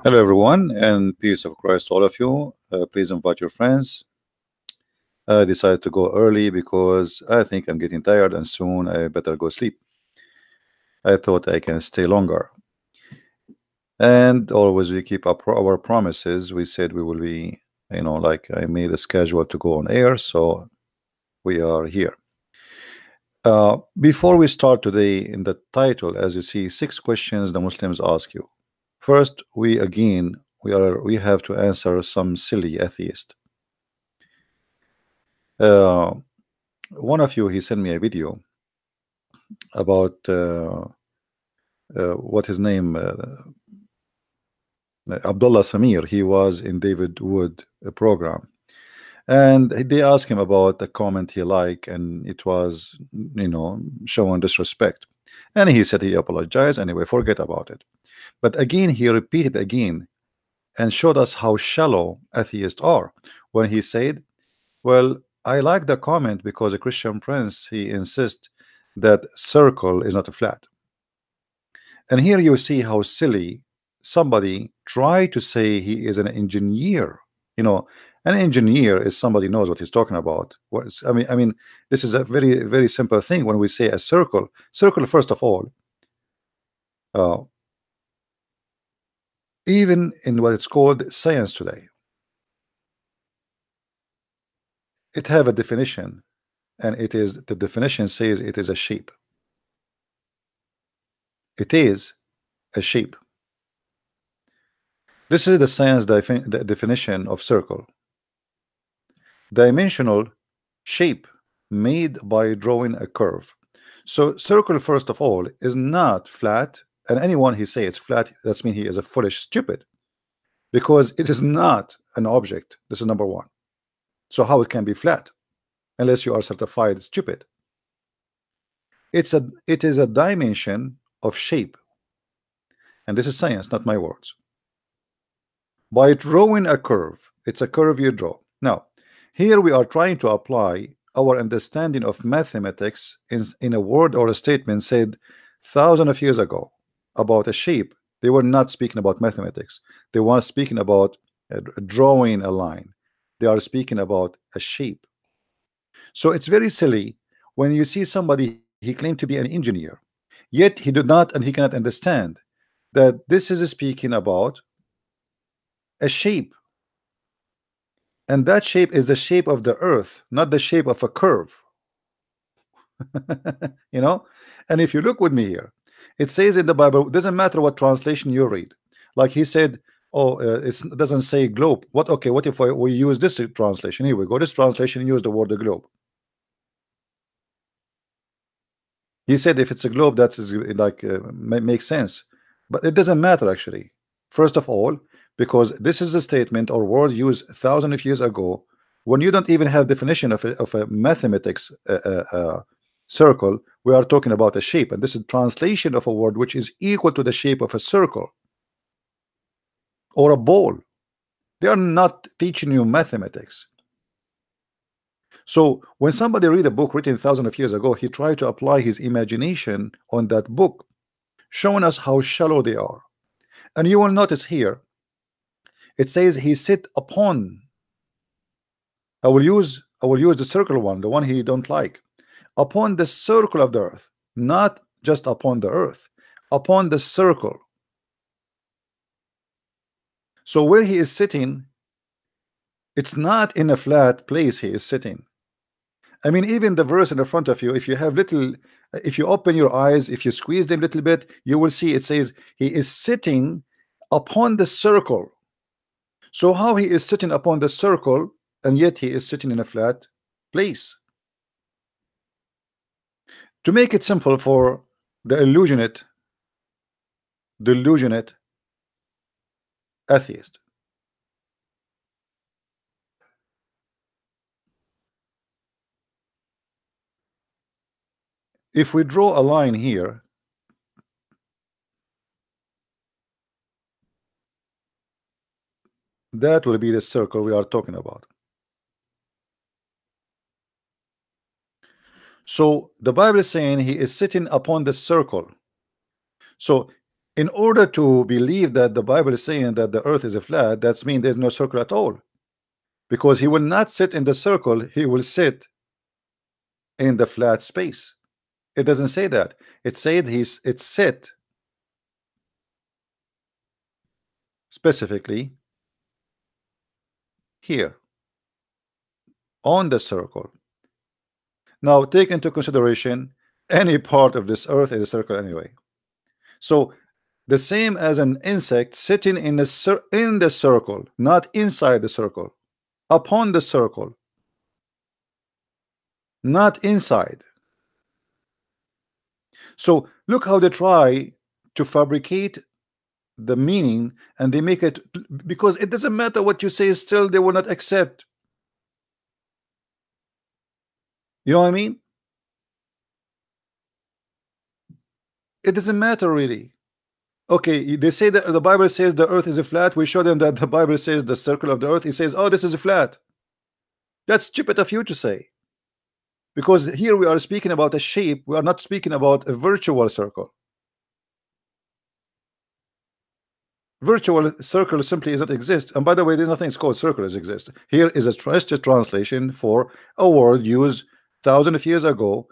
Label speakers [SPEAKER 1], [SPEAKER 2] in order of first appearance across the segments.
[SPEAKER 1] Hello, everyone, and peace of Christ to all of you. Please invite your friends. I decided to go early because I think I'm getting tired and soon I better go sleep. I thought I can stay longer. And always we keep up our promises. We said we will be, like I made a schedule to go on air, so we are here. Before we start today, in the title, as you see, 6 questions the Muslims ask you. First, we have to answer some silly atheist. Uh, one of you he sent me a video about what his name Abdullah Samir. He was in David Wood program, and they asked him about a comment he liked, and it was showing disrespect, and he said he apologized anyway, forget about it. But again he repeated again and showed us how shallow atheists are when he said, well, I like the comment because a Christian prince he insists that circle is not a flat. And here you see how silly somebody try to say he is an engineer. You know, an engineer is somebody knows what he's talking about. I mean, this is a very, very simple thing. When we say a circle, first of all, uh, even in what it's called science today, it have a definition, and it is the definition says it is a shape. It is a shape. This is the science the definition of circle. Dimensional shape made by drawing a curve. So circle, first of all, is not flat, and anyone who say it's flat, that's mean he is a foolish stupid, because it is not an object. This is number one. So how it can be flat unless you are certified stupid? It is a dimension of shape, and this is science, not my words. By drawing a curve, it's a curve you draw. Now here we are trying to apply our understanding of mathematics in a word or a statement said thousands of years ago about a shape. They were not speaking about mathematics. They were speaking about drawing a line. They are speaking about a shape. So it's very silly when you see somebody, he claimed to be an engineer, yet he did not and he cannot understand that this is speaking about a shape, and that shape is the shape of the earth, not the shape of a curve. you know and if you look with me here, it says in the Bible, it doesn't matter what translation you read. Like he said, oh, it doesn't say globe. What if we use this translation? Here we go, this translation use the word the globe. He said if it's a globe, that is like makes sense, but it doesn't matter actually. First of all, because this is a statement or word used thousands of years ago, when you don't even have definition of a mathematics circle. We are talking about a shape, and this is translation of a word which is equal to the shape of a circle or a ball. They are not teaching you mathematics. So when somebody read a book written thousands of years ago, he tried to apply his imagination on that book, showing us how shallow they are. And you will notice here it says he sit upon. I will use the circle one, the one he don't like, upon the circle of the earth, not just upon the earth, upon the circle. So where he is sitting, it's not in a flat place he is sitting. I mean, even the verse in the front of you, if you have little, if you open your eyes, if you squeeze them a little bit, you will see it says he is sitting upon the circle. So how he is sitting upon the circle, and yet he is sitting in a flat place? To make it simple for the delusionate atheist, if we draw a line here, that will be the circle we are talking about. So the Bible is saying he is sitting upon the circle. So In order to believe that the Bible is saying that the earth is a flat, that means there's no circle at all, because he will not sit in the circle, he will sit in the flat space. It doesn't say that. It said it's set specifically here on the circle. Now take into consideration any part of this earth is a circle anyway. So the same as an insect sitting in the circle, not inside the circle, upon the circle, not inside. So look how they try to fabricate the meaning, and they make it, because it doesn't matter what you say, still they will not accept. You know what I mean? It doesn't matter really. Okay, they say that the Bible says the earth is a flat. We show them that the Bible says the circle of the earth. He says, oh, this is a flat. That's stupid of you to say, because here we are speaking about a shape. We are not speaking about a virtual circle. Virtual circle simply does not exist. And by the way, there's nothing called circles exist. Here is a translation for a word used thousands of years ago.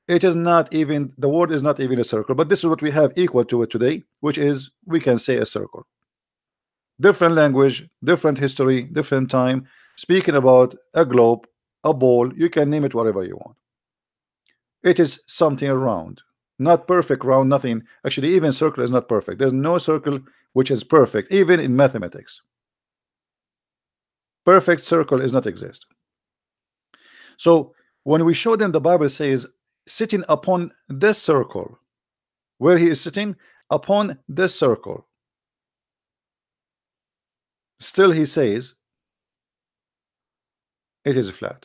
[SPEAKER 1] It is not even, the word is not even a circle, but this is what we have equal to it today, which is, we can say, a circle. Different language, different history, different time, speaking about a globe, a ball, you can name it whatever you want. It is something round, not perfect round, nothing. Actually, even circle is not perfect. There's no circle which is perfect, even in mathematics. Perfect circle is not exist. So when we show them, the Bible says sitting upon this circle, where he is sitting upon this circle, still he says it is flat.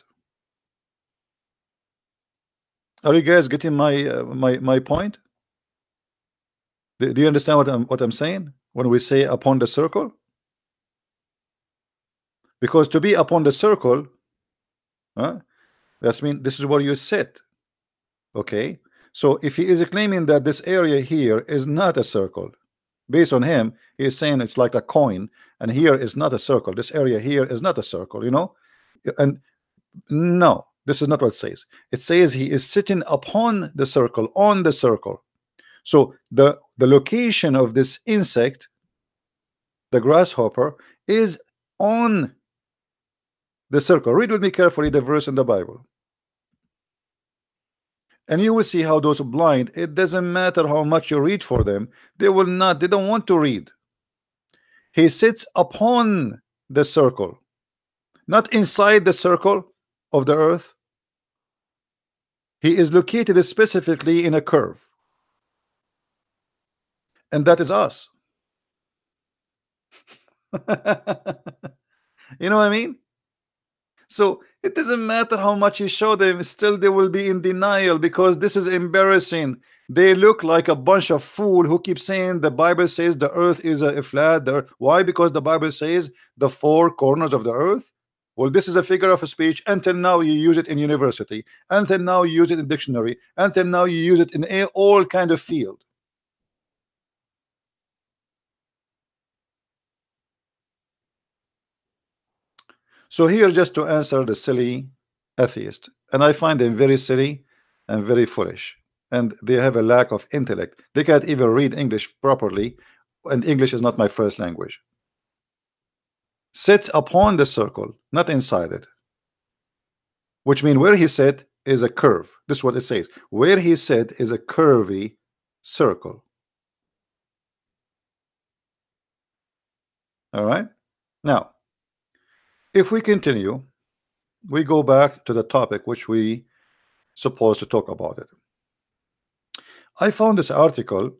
[SPEAKER 1] Are you guys getting my point? Do you understand what I'm saying when we say upon the circle? Because to be upon the circle, that's mean this is where you sit. Okay, so if he is claiming that this area here is not a circle, based on him, he is saying it's like a coin, and here is not a circle. This area here is not a circle, you know. And no, this is not what it says. It says he is sitting upon the circle, on the circle. So the location of this insect, the grasshopper, is on the circle. Read with me carefully the verse in the Bible, and you will see how those blind, it doesn't matter how much you read for them, they don't want to read. He sits upon the circle, not inside the circle of the earth. He is located specifically in a curve, and that is us. You know what I mean? So it doesn't matter how much you show them, still they will be in denial, because this is embarrassing. They look like a bunch of fool who keep saying the Bible says the earth is a flat. Why? Because the Bible says the four corners of the earth. Well, this is a figure of speech. Until now you use it in university, until now you use it in dictionary, until now you use it in all kind of field. So here, just to answer the silly atheist, and I find them very silly and very foolish, and they have a lack of intellect. They can't even read English properly, and English is not my first language. Sits upon the circle, not inside it, which means where he sat is a curve. This is what it says. Where he sat is a curvy circle. All right. Now, if we continue, we go back to the topic which we supposed to talk about it. I found this article,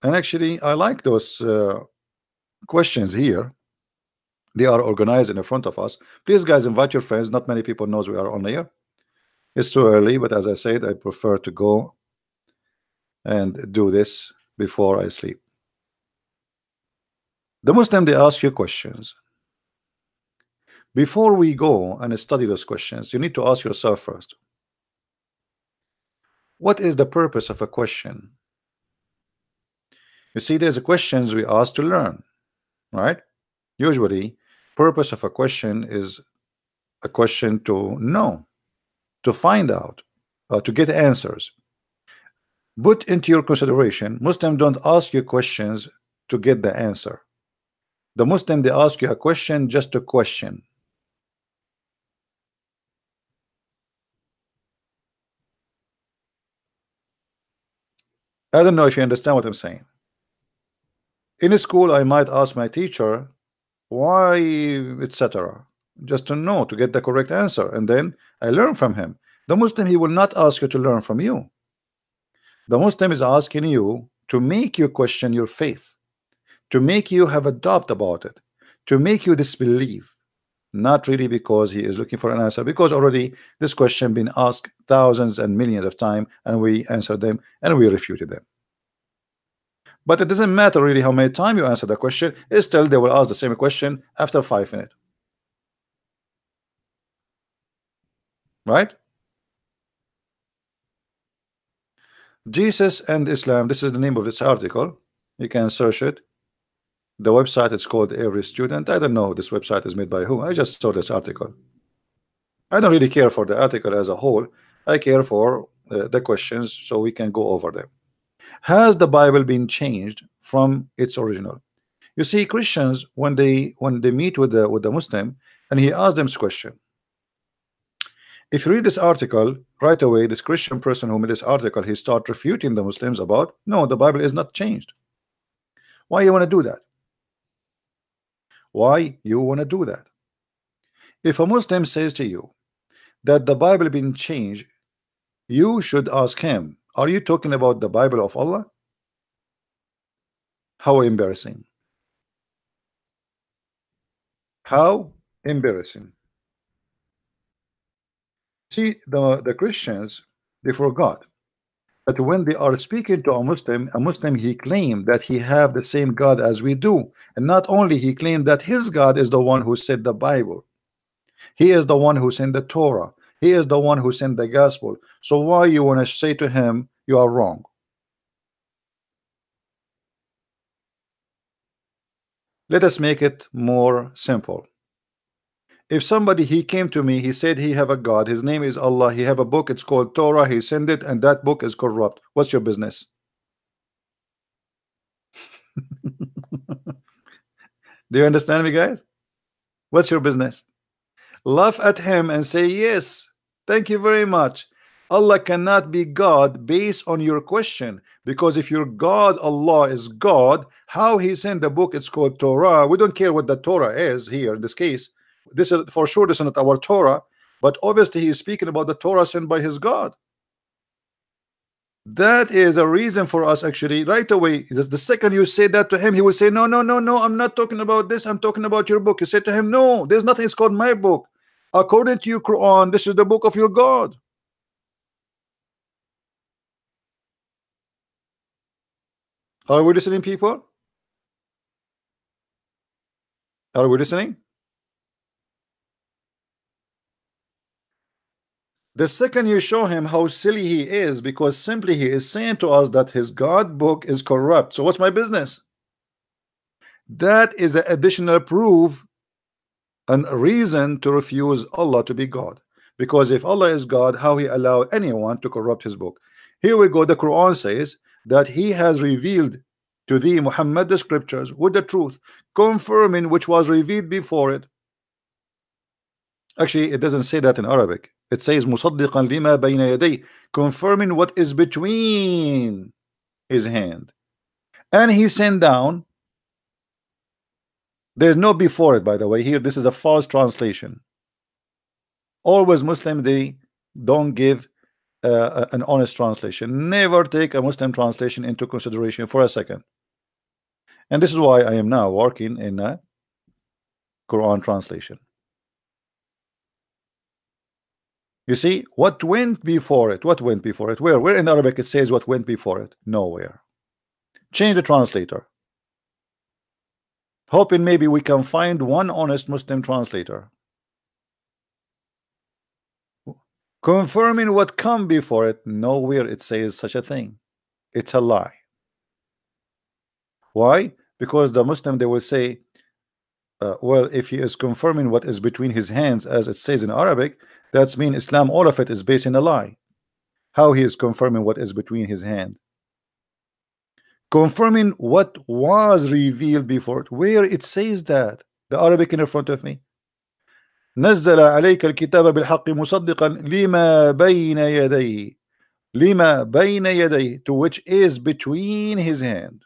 [SPEAKER 1] and actually I like those questions here. They are organized in the front of us. Please, guys, invite your friends. Not many people knows we are on here. It's too early, but as I said, I prefer to go and do this before I sleep. The Muslim, they ask you questions. Before we go and study those questions, you need to ask yourself first, what is the purpose of a question? You see, there's questions we ask to learn, right? Usually, purpose of a question is a question to know, to find out, to get answers. Put into your consideration, Muslims don't ask you questions to get the answer. The Muslim, they ask you a question just to question. I don't know if you understand what I'm saying. In school, I might ask my teacher why, etc., just to know, to get the correct answer, and then I learn from him. The Muslim, he will not ask you to learn from you. The Muslim is asking you to make you question your faith, to make you have a doubt about it, to make you disbelieve. Not really because he is looking for an answer, because already this question been asked thousands and millions of times, and we answered them and we refuted them. But it doesn't matter really how many times you answer the question, still they will ask the same question after 5 minutes. Right? Jesus and Islam, this is the name of this article. You can search it. The website is called Every Student. I don't know this website is made by who. I just saw this article. I don't really care for the article as a whole. I care for the questions, so we can go over them. Has the Bible been changed from its original? You see, Christians, when they meet with the Muslim, and he asks them this question. If you read this article right away, this Christian person who made this article, he start refuting the Muslims about, no, the Bible is not changed. Why you want to do that? Why you want to do that? If a Muslim says to you that the Bible been changed, you should ask him, are you talking about the Bible of Allah? How embarrassing. How embarrassing. See, the Christians, they forgot that when they are speaking to a Muslim, he claimed that he have the same God as we do. And not only he claimed that his God is the one who said the Bible. He is the one who sent the Torah. He is the one who sent the gospel. So why you want to say to him, you are wrong? Let us make it more simple. If somebody, he came to me, he said he have a God, his name is Allah, he have a book, it's called Torah, he sent it, and that book is corrupt. What's your business? Do you understand me, guys? What's your business? Laugh at him and say, yes, thank you very much. Allah cannot be God based on your question, because if your God, Allah, is God, how he sent the book, it's called Torah. We don't care what the Torah is here in this case. This is for sure, this is not our Torah, but obviously he is speaking about the Torah sent by his God. That is a reason for us actually right away. The second you say that to him, he will say, no, no, no, no, I'm not talking about this, I'm talking about your book. You say to him, no, there's nothing, it's called my book. According to your Quran, this is the book of your God. Are we listening, people? Are we listening? The second you show him how silly he is, because simply he is saying to us that his God book is corrupt. So what's my business? That is an additional proof and a reason to refuse Allah to be God. Because if Allah is God, how he allow anyone to corrupt his book? Here we go. The Quran says that he has revealed to thee, Muhammad, the scriptures with the truth, confirming which was revealed before it. Actually, it doesn't say that in Arabic. It says musaddiqan lima bayna yaday, confirming what is between his hand. And he sent down. There's no before it, by the way. Here, this is a false translation. Always Muslim, they don't give an honest translation. Never take a Muslim translation into consideration for a second. And this is why I am now working in a Quran translation. You see, what went before it? What went before it? Where in Arabic it says what went before it? Nowhere. Change the translator. Hoping maybe we can find one honest Muslim translator. Confirming what come before it. Nowhere it says such a thing. It's a lie. Why? Because the Muslim, they will say, well, if he is confirming what is between his hands, as it says in Arabic, that's mean Islam, all of it is based in a lie. How he is confirming what is between his hand? Confirming what was revealed before it. Where it says that? The Arabic in front of me. نزل عليك الكتاب بالحق مصدقا لما بين يديه. لما بين يديه, to which is between his hand.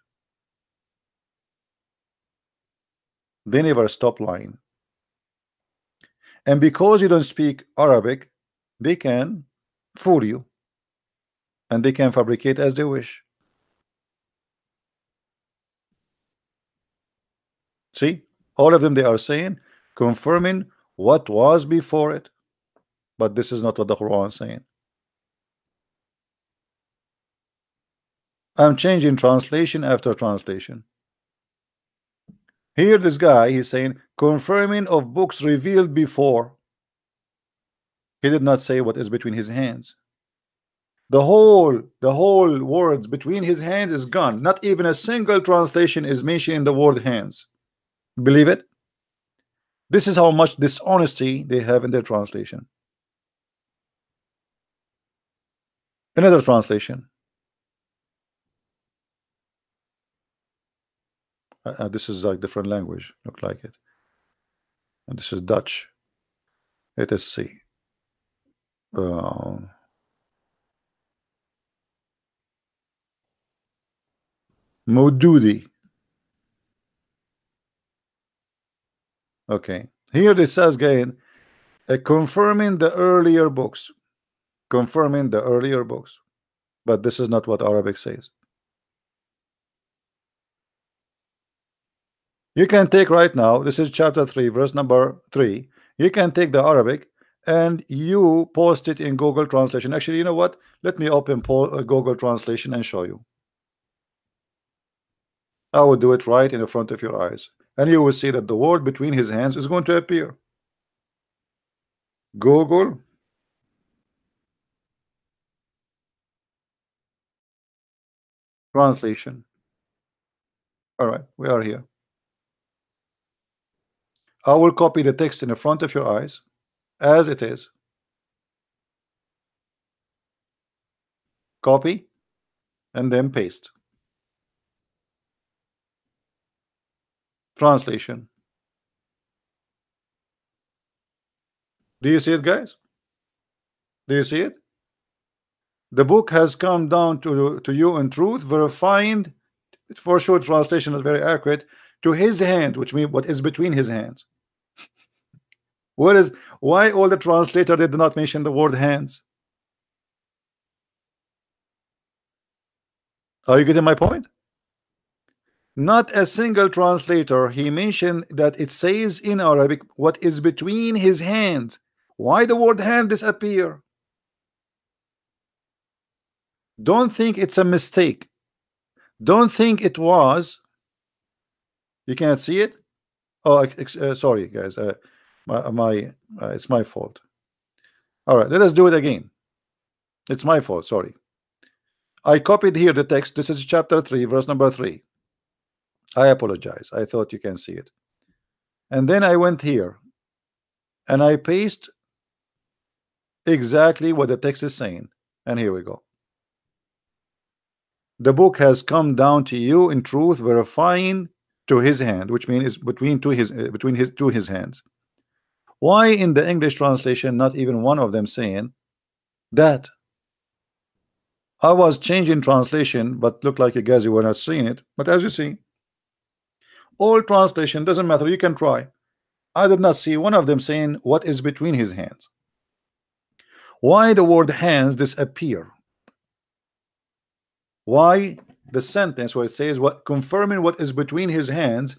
[SPEAKER 1] They never stop lying. And because you don't speak Arabic, they can fool you. And they can fabricate as they wish. See, all of them, they are saying, confirming what was before it. But this is not what the Quran is saying. I'm changing translation after translation. Here this guy, he's saying, confirming of books revealed before. He did not say what is between his hands. The whole words between his hands is gone. Not even a single translation is mentioning the word hands. Believe it? This is how much dishonesty they have in their translation. Another translation. This is like different language. Look like it. And this is Dutch. Let us see. Modudi. Okay. Here this says again, confirming the earlier books. Confirming the earlier books. But this is not what Arabic says. You can take right now, this is chapter 3, verse number 3. You can take the Arabic and you post it in Google Translation. Actually, you know what? Let me open Google Translation and show you. I will do it right in the front of your eyes. And you will see that the word between his hands is going to appear. Google Translation. All right, we are here. I will copy the text in the front of your eyes as it is. Copy and then paste. Translation. Do you see it, guys? Do you see it? The book has come down to you in truth, verifying, for sure translation is very accurate, to his hand, which means what is between his hands. Why all the translator did not mention the word hands? Are you getting my point? Not a single translator he mentioned that it says in Arabic what is between his hands. Why the word hand disappear? Don't think it's a mistake. Don't think it was. You cannot see it. Oh, sorry guys, it's my fault. All right, let us do it again. It's my fault, sorry. I copied here the text. This is chapter 3, verse number 3. I apologize. I thought you can see it. And then I went here and I paste exactly what the text is saying. And here we go. The book has come down to you in truth, verifying to his hand, which means between his hands. Why in the English translation not even one of them saying that? I was changing translation, but looked like you guys you were not seeing it. But as you see, all translation doesn't matter. You can try. I did not see one of them saying what is between his hands. Why the word hands disappear? Why the sentence where it says what confirming what is between his hands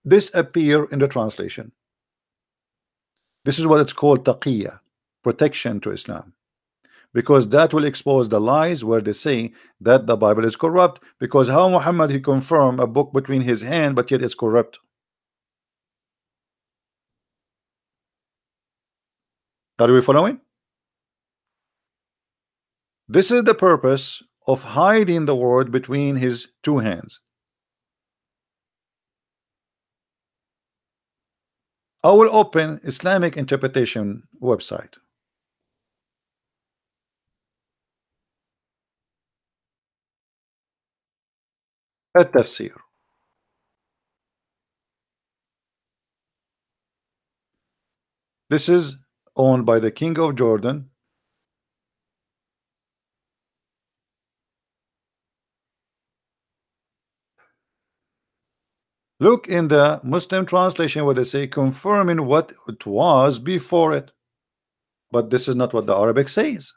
[SPEAKER 1] disappear in the translation? This is what it's called taqiyya, protection to Islam, because that will expose the lies where they say that the Bible is corrupt, because how Muhammad he confirmed a book between his hand but yet it's corrupt. Are we following? This is the purpose of hiding the word between his two hands. I will open Islamic interpretation website. التفسير. This is owned by the King of Jordan. Look in the Muslim translation where they say confirming what it was before it. But this is not what the Arabic says.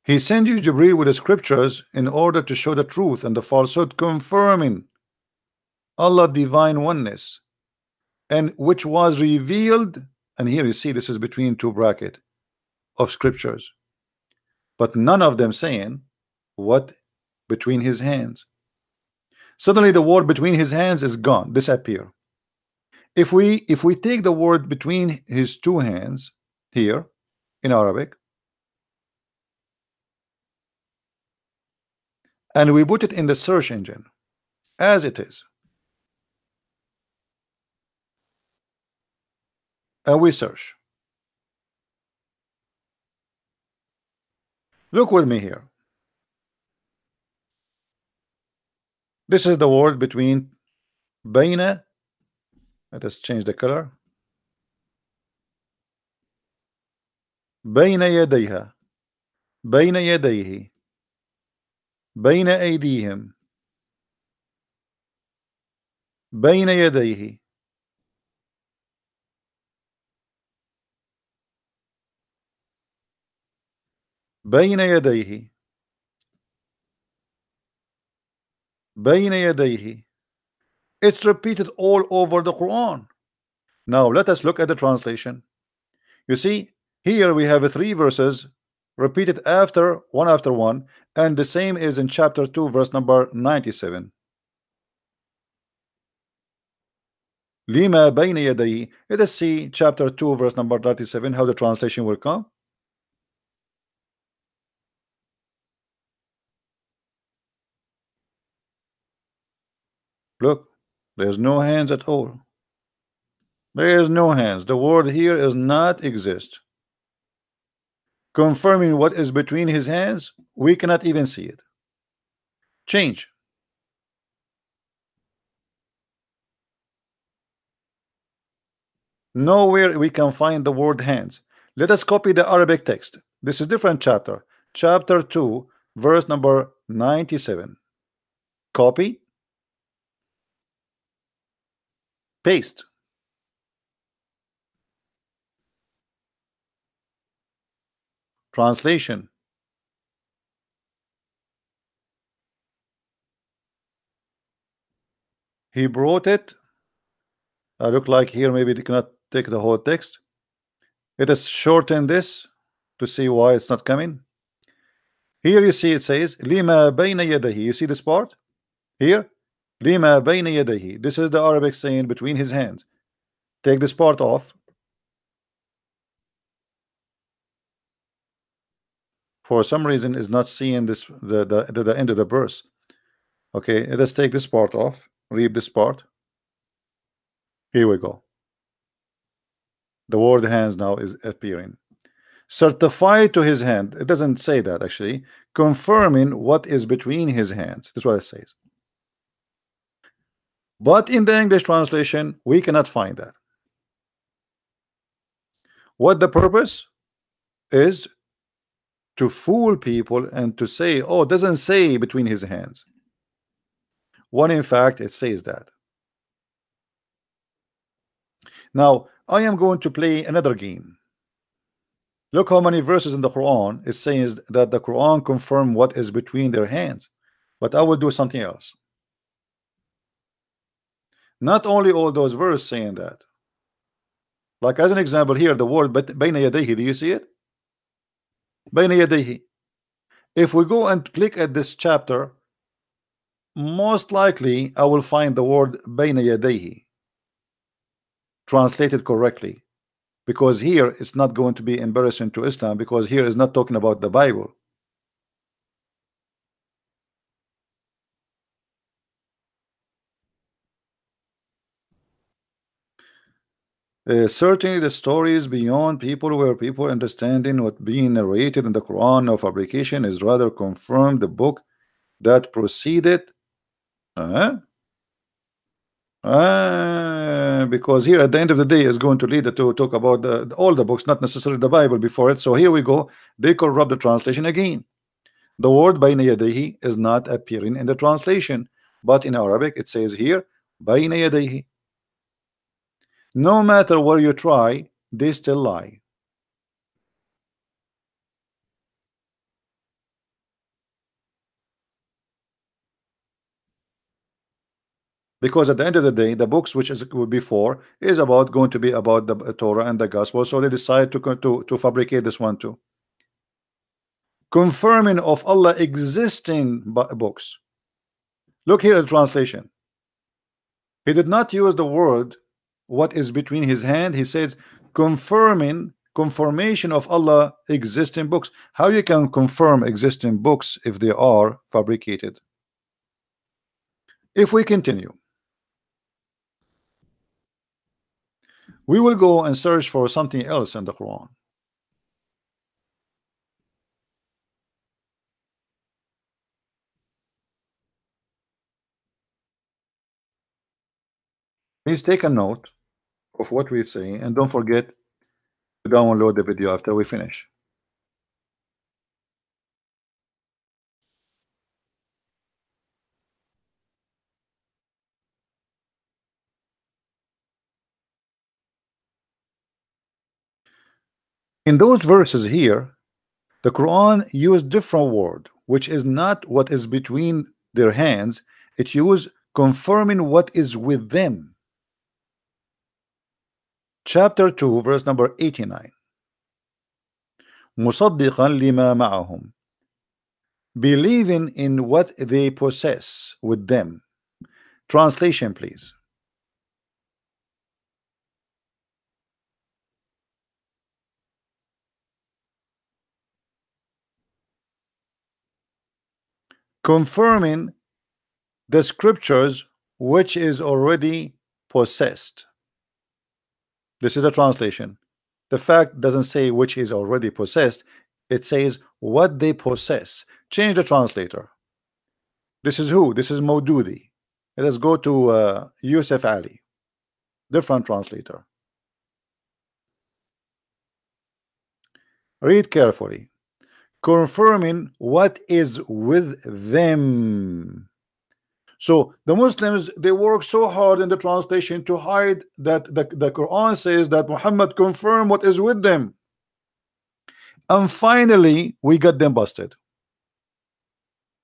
[SPEAKER 1] He sent you Jibreel with the scriptures in order to show the truth and the falsehood, confirming Allah divine oneness, and which was revealed. And here you see this is between two brackets of scriptures, but none of them saying what between his hands. Suddenly the word between his hands is gone, disappear. If we take the word between his two hands here in Arabic and we put it in the search engine as it is, and we search, look with me here. This is the word between Baina. Let us change the color. بين يديها بين يديه بين أيديهم بين يديه بين يديه بين يديه. It's repeated all over the Quran. Now let us look at the translation. You see here we have 3 verses repeated after one, and the same is in chapter 2 verse number 97. لما بين يديه. Let us see chapter 2 verse number 37 how the translation will come. Look, there's no hands at all. There is no hands. The word here is not exist. Confirming what is between his hands, we cannot even see it. Change. Nowhere we can find the word hands. Let us copy the Arabic text. This is different chapter. Chapter 2 verse number 97. Copy, paste. Translation. He brought it. I look like here maybe they cannot take the whole text. Let us shorten this to see why it's not coming. Here you see it says lima bayna yadayhi. You see this part here, lima bayna yadayhi. This is the Arabic saying between his hands. Take this part off. For some reason is not seeing this the end of the verse. Okay, let's take this part off. Read this part. Here we go. The word hands now is appearing. Certified to his hand. It doesn't say that actually. Confirming what is between his hands. That's what it says. But in the English translation, we cannot find that. What the purpose is to fool people and to say, oh, it doesn't say between his hands. When in fact it says that. Now I am going to play another game. Look how many verses in the Quran it says that the Quran confirm what is between their hands. But I will do something else. Not only all those verses saying that. Like as an example here, the word bayna yadayhi, do you see it? Bayna yadayhi. If we go and click at this chapter, most likely I will find the word bayna yadayhi translated correctly, because here it's not going to be embarrassing to Islam, because here is not talking about the Bible. Certainly the story is beyond people, where people understanding what being narrated in the Quran of fabrication is rather confirm the book that preceded. uh, because here at the end of the day is going to lead to talk about all the books, not necessarily the Bible before it. So here we go, they corrupt the translation again. The word bayna yadayhi is not appearing in the translation, but in Arabic it says here bayna yadayhi. No matter where you try, they still lie. Because at the end of the day, the books which is before is about going to be about the Torah and the Gospel, so they decide to fabricate this one too, confirming of Allah existing books. Look here at the translation. He did not use the word what is between his hand. He says confirmation of Allah existing books. How you can confirm existing books if they are fabricated? If we continue, we will go and search for something else in the Quran. Please take a note of what we say and don't forget to download the video after we finish. In those verses here, the Quran used different word, which is not what is between their hands. It used confirming what is with them. Chapter 2, verse number 89. مصدقا لما معهم, believing in what they possess with them. Translation, please. Confirming the scriptures which is already possessed. This is a translation. The fact doesn't say which is already possessed, it says what they possess. Change the translator. This is who? This is Maududi. Let's go to Yusuf Ali. Different translator. Read carefully. Confirming what is with them. So the Muslims, they work so hard in the translation to hide that the Quran says that Muhammad confirmed what is with them, and finally we got them busted.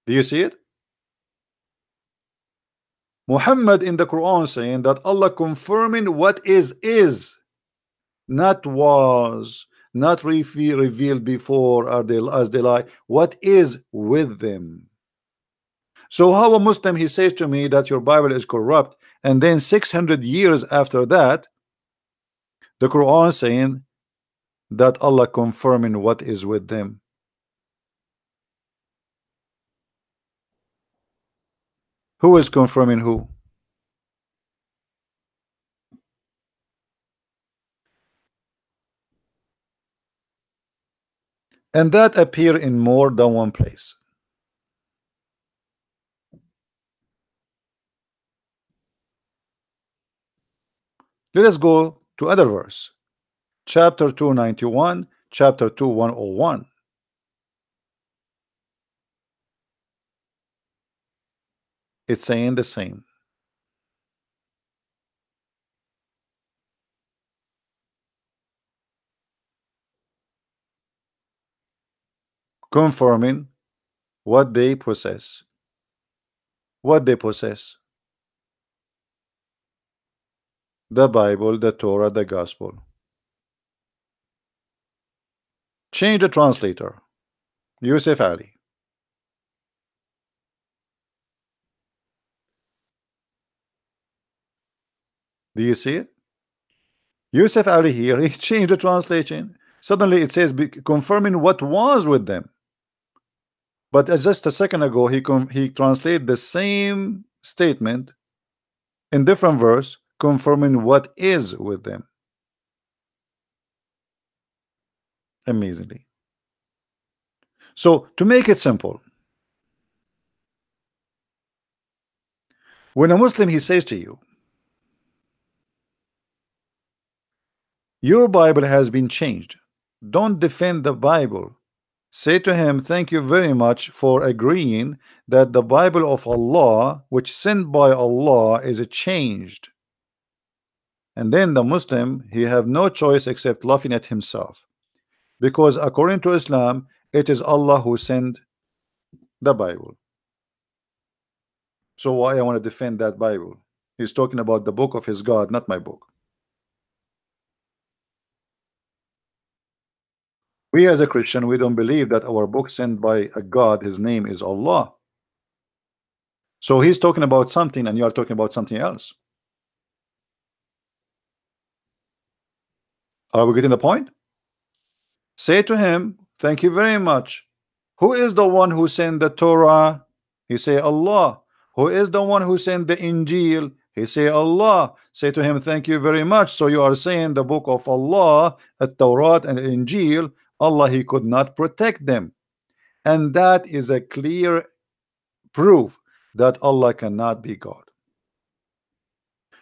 [SPEAKER 1] Do you see it? Muhammad in the Quran saying that Allah confirming what is, not was, not revealed before or they, as they lie, what is with them. So how a Muslim, he says to me that your Bible is corrupt, and then 600 years after that the Quran saying that Allah confirming what is with them? Who is confirming who? And that appear in more than one place. Let us go to other verse. Chapter 291, chapter 2 101. It's saying the same. Confirming what they possess. What they possess? The Bible, the Torah, the Gospel. Change the translator. Yusuf Ali. Do you see it? Yusuf Ali here, he changed the translation. Suddenly it says confirming what was with them. But just a second ago he translated the same statement in different verse, confirming what is with them. amazingly. So to make it simple, when a Muslim he says to you, your Bible has been changed, don't defend the Bible. Say to him, thank you very much for agreeing that the Bible of Allah, which sent by Allah, is changed. And then the Muslim, he have no choice except laughing at himself, because according to Islam, it is Allah who sent the Bible. So why I want to defend that Bible? He's talking about the book of his God, not my book. We as a Christian, we don't believe that our book sent by a God, his name is Allah. So he's talking about something and you are talking about something else. Are we getting the point? Say to him, thank you very much. Who is the one who sent the Torah? He say Allah. Who is the one who sent the Injil? He say Allah. Say to him, thank you very much. So you are saying the book of Allah, at Torah and Injil, Allah he could not protect them. And that is a clear proof that Allah cannot be God.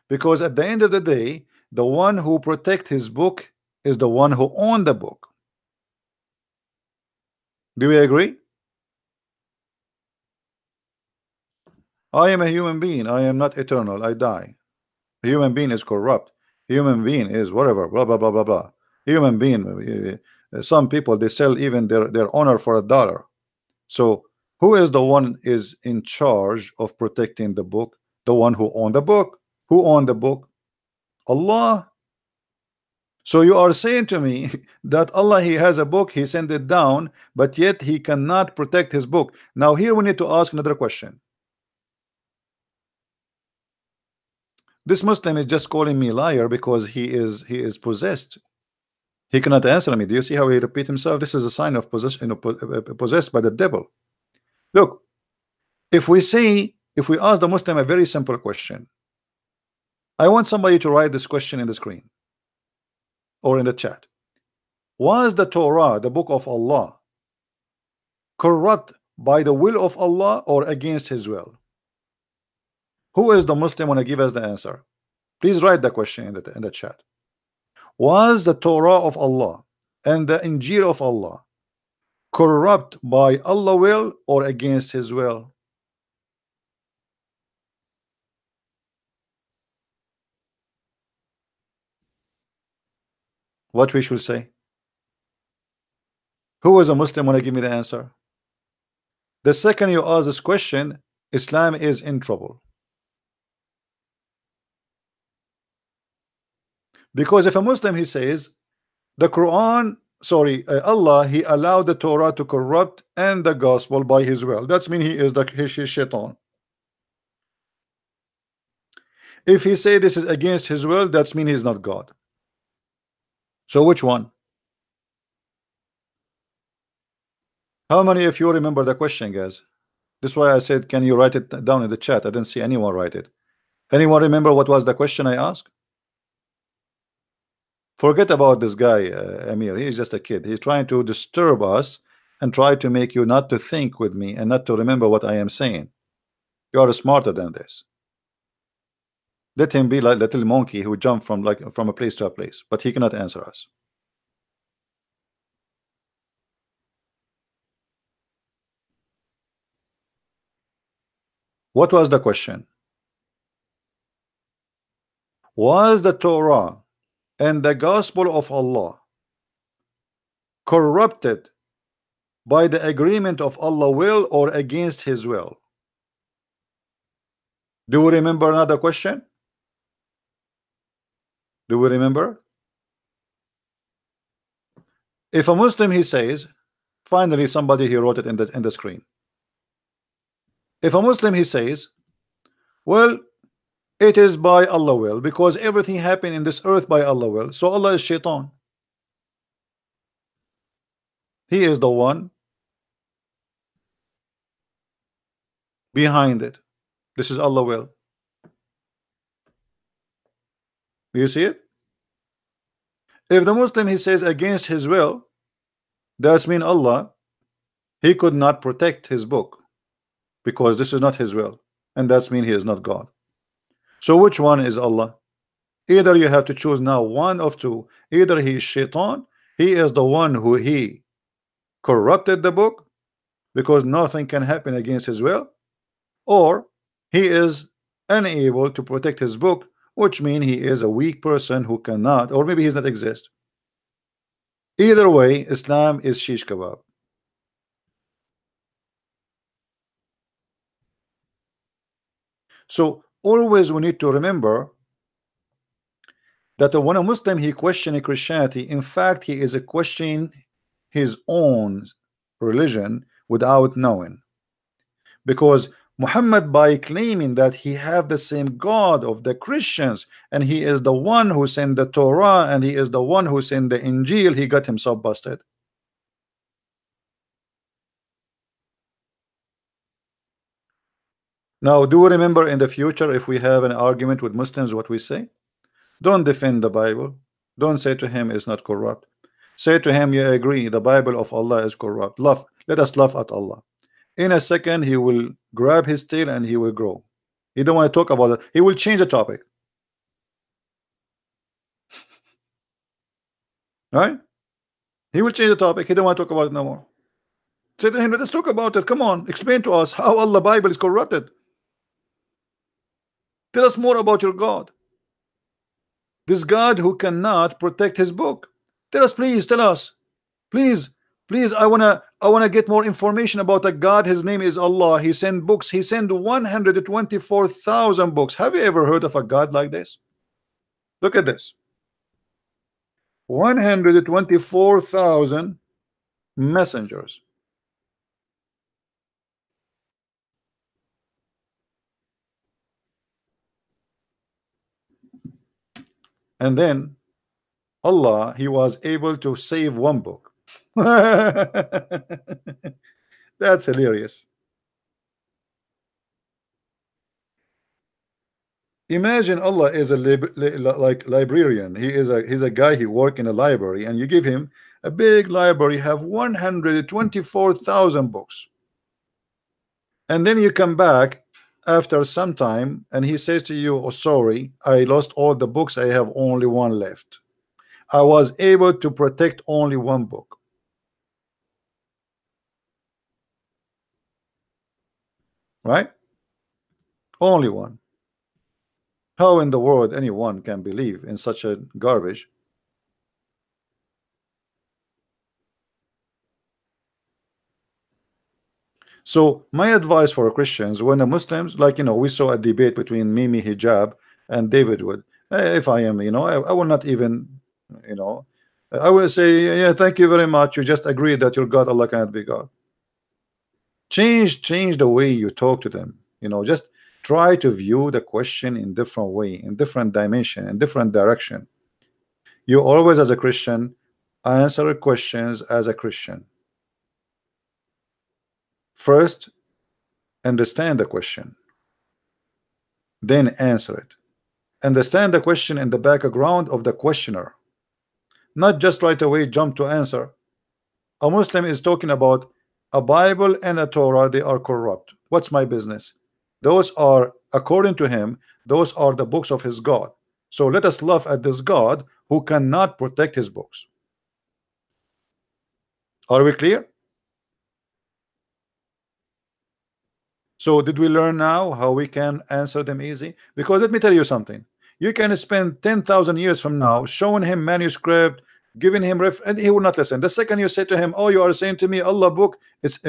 [SPEAKER 1] Because at the end of the day, the one who protect his book is the one who owned the book. Do we agree? I am a human being. I am not eternal. I die. A human being is corrupt. Human being is whatever, blah blah blah blah blah. Human being, some people they sell even their honor for $1. So who is the one is in charge of protecting the book? The one who owned the book. Who owned the book? Allah. So you are saying to me that Allah he has a book, he sent it down, but yet he cannot protect his book. Now here we need to ask another question. This Muslim is just calling me liar because he is possessed. He cannot answer me. Do you see how he repeat himself? This is a sign of possession, possessed by the devil. Look, if we ask the Muslim a very simple question, I want somebody to write this question in the screen or in the chat. Was the Torah, the book of Allah, corrupt by the will of Allah or against his will? Who is the Muslim want to give us the answer? Please write the question in the chat. Was the Torah of Allah and the Injil of Allah corrupt by Allah will or against his will? What we should say? Who is a Muslim want to give me the answer? The second you ask this question, Islam is in trouble. Because if a Muslim he says the Quran, Allah he allowed the Torah to corrupt and the gospel by his will, that's mean he is his shaitan. If he say this is against his will, that's mean he's not God. So which one? How many of you remember the question, guys? This is why I said can you write it down in the chat? I didn't see anyone write it. Anyone remember what was the question I asked? Forget about this guy, Amir. He's just a kid. He's trying to disturb us and try to make you not to think with me and not to remember what I am saying. You are smarter than this. Let him be like little monkey who jumped from a place to a place, but he cannot answer us. What was the question? Was the Torah and the gospel of Allah corrupted by the agreement of Allah will or against his will? Do you remember another question? Do we remember? If a Muslim he says, finally somebody he wrote it in the screen. If a Muslim he says, well, it is by Allah will, because everything happened in this earth by Allah will, so Allah is shaitan. He is the one behind it. This is Allah will. Do you see it? If the Muslim he says against his will, That's mean Allah, he could not protect his book because this is not his will, and that's mean he is not God. So which one is Allah? Either you have to choose now one of two. Either he is shaitan, he is the one who he corrupted the book because nothing can happen against his will, or he is unable to protect his book, which means he is a weak person who cannot, or maybe he does not exist. Either way, Islam is shish kebab. So always we need to remember that when a Muslim he questioning Christianity, in fact he is questioning his own religion without knowing, because Muhammad, by claiming that he have the same God of the Christians and he is the one who sent the Torah and he is the one who sent the Injil, he got himself busted. Now, do we remember in the future if we have an argument with Muslims what we say? Don't defend the Bible. Don't say to him it's not corrupt. Say to him, you agree the Bible of Allah is corrupt. Let us laugh at Allah. In a second he will grab his tail and he will grow. He don't want to talk about it. He will change the topic. Right? He will change the topic. He don't want to talk about it no more. Say to him, let us talk about it. Come on, explain to us how Allah Bible is corrupted. Tell us more about your God. This God who cannot protect his book. Tell us, please, tell us. Please, please, I wanna get more information about a God. His name is Allah. He sent books. He sent 124,000 books. Have you ever heard of a God like this? Look at this. 124,000 messengers. And then Allah, he was able to save one book. That's hilarious. Imagine Allah is a like librarian. He's a guy, he work in a library, and you give him a big library, have 124,000 books, and then you come back after some time and he says to you, oh sorry, I lost all the books, I have only one left. I was able to protect only one book. Right? Only one. How in the world anyone can believe in such a garbage? So my advice for Christians, when the Muslims, like, we saw a debate between Mimi Hijab and David Wood. If I am, I will not even, I will say, yeah, thank you very much. You just agreed that your God, Allah, cannot be God. Change the way you talk to them. Just try to view the question in different way, in different dimension, in different direction. You always, as a Christian, answer questions as a Christian. First, understand the question, then answer it. Understand the question in the background of the questioner, not just right away jump to answer. A Muslim is talking about a Bible and a Torah, they are corrupt. What's my business? Those are, according to him, those are the books of his God. So let us laugh at this God who cannot protect his books. Are we clear? So did we learn now how we can answer them easy? Because let me tell you something. You can spend 10,000 years from now showing him manuscript, giving him and he will not listen. The second you say to him, oh, you are saying to me Allah book, it's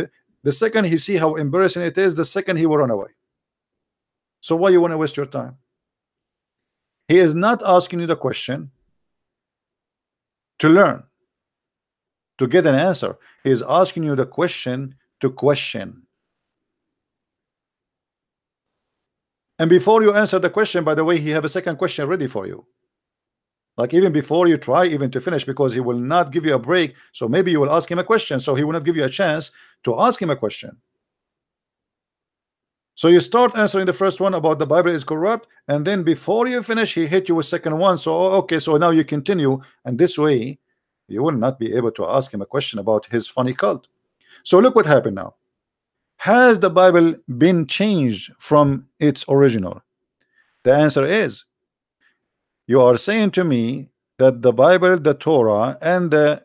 [SPEAKER 1] the second he see how embarrassing it is, the second he will run away. So why you want to waste your time? He is not asking you the question to learn, to get an answer. He is asking you the question to question. And before you answer the question, by the way, he have a second question ready for you. Like even before you try even to finish, because he will not give you a break. So maybe you will ask him a question, so he will not give you a chance to ask him a question. So you start answering the first one about the Bible is corrupt, and then before you finish, he hit you with second one. So okay, so now you continue, and this way You will not be able to ask him a question about his funny cult. So look what happened now. Has the Bible been changed from its original? The answer is, you are saying to me that the Bible, the Torah, and the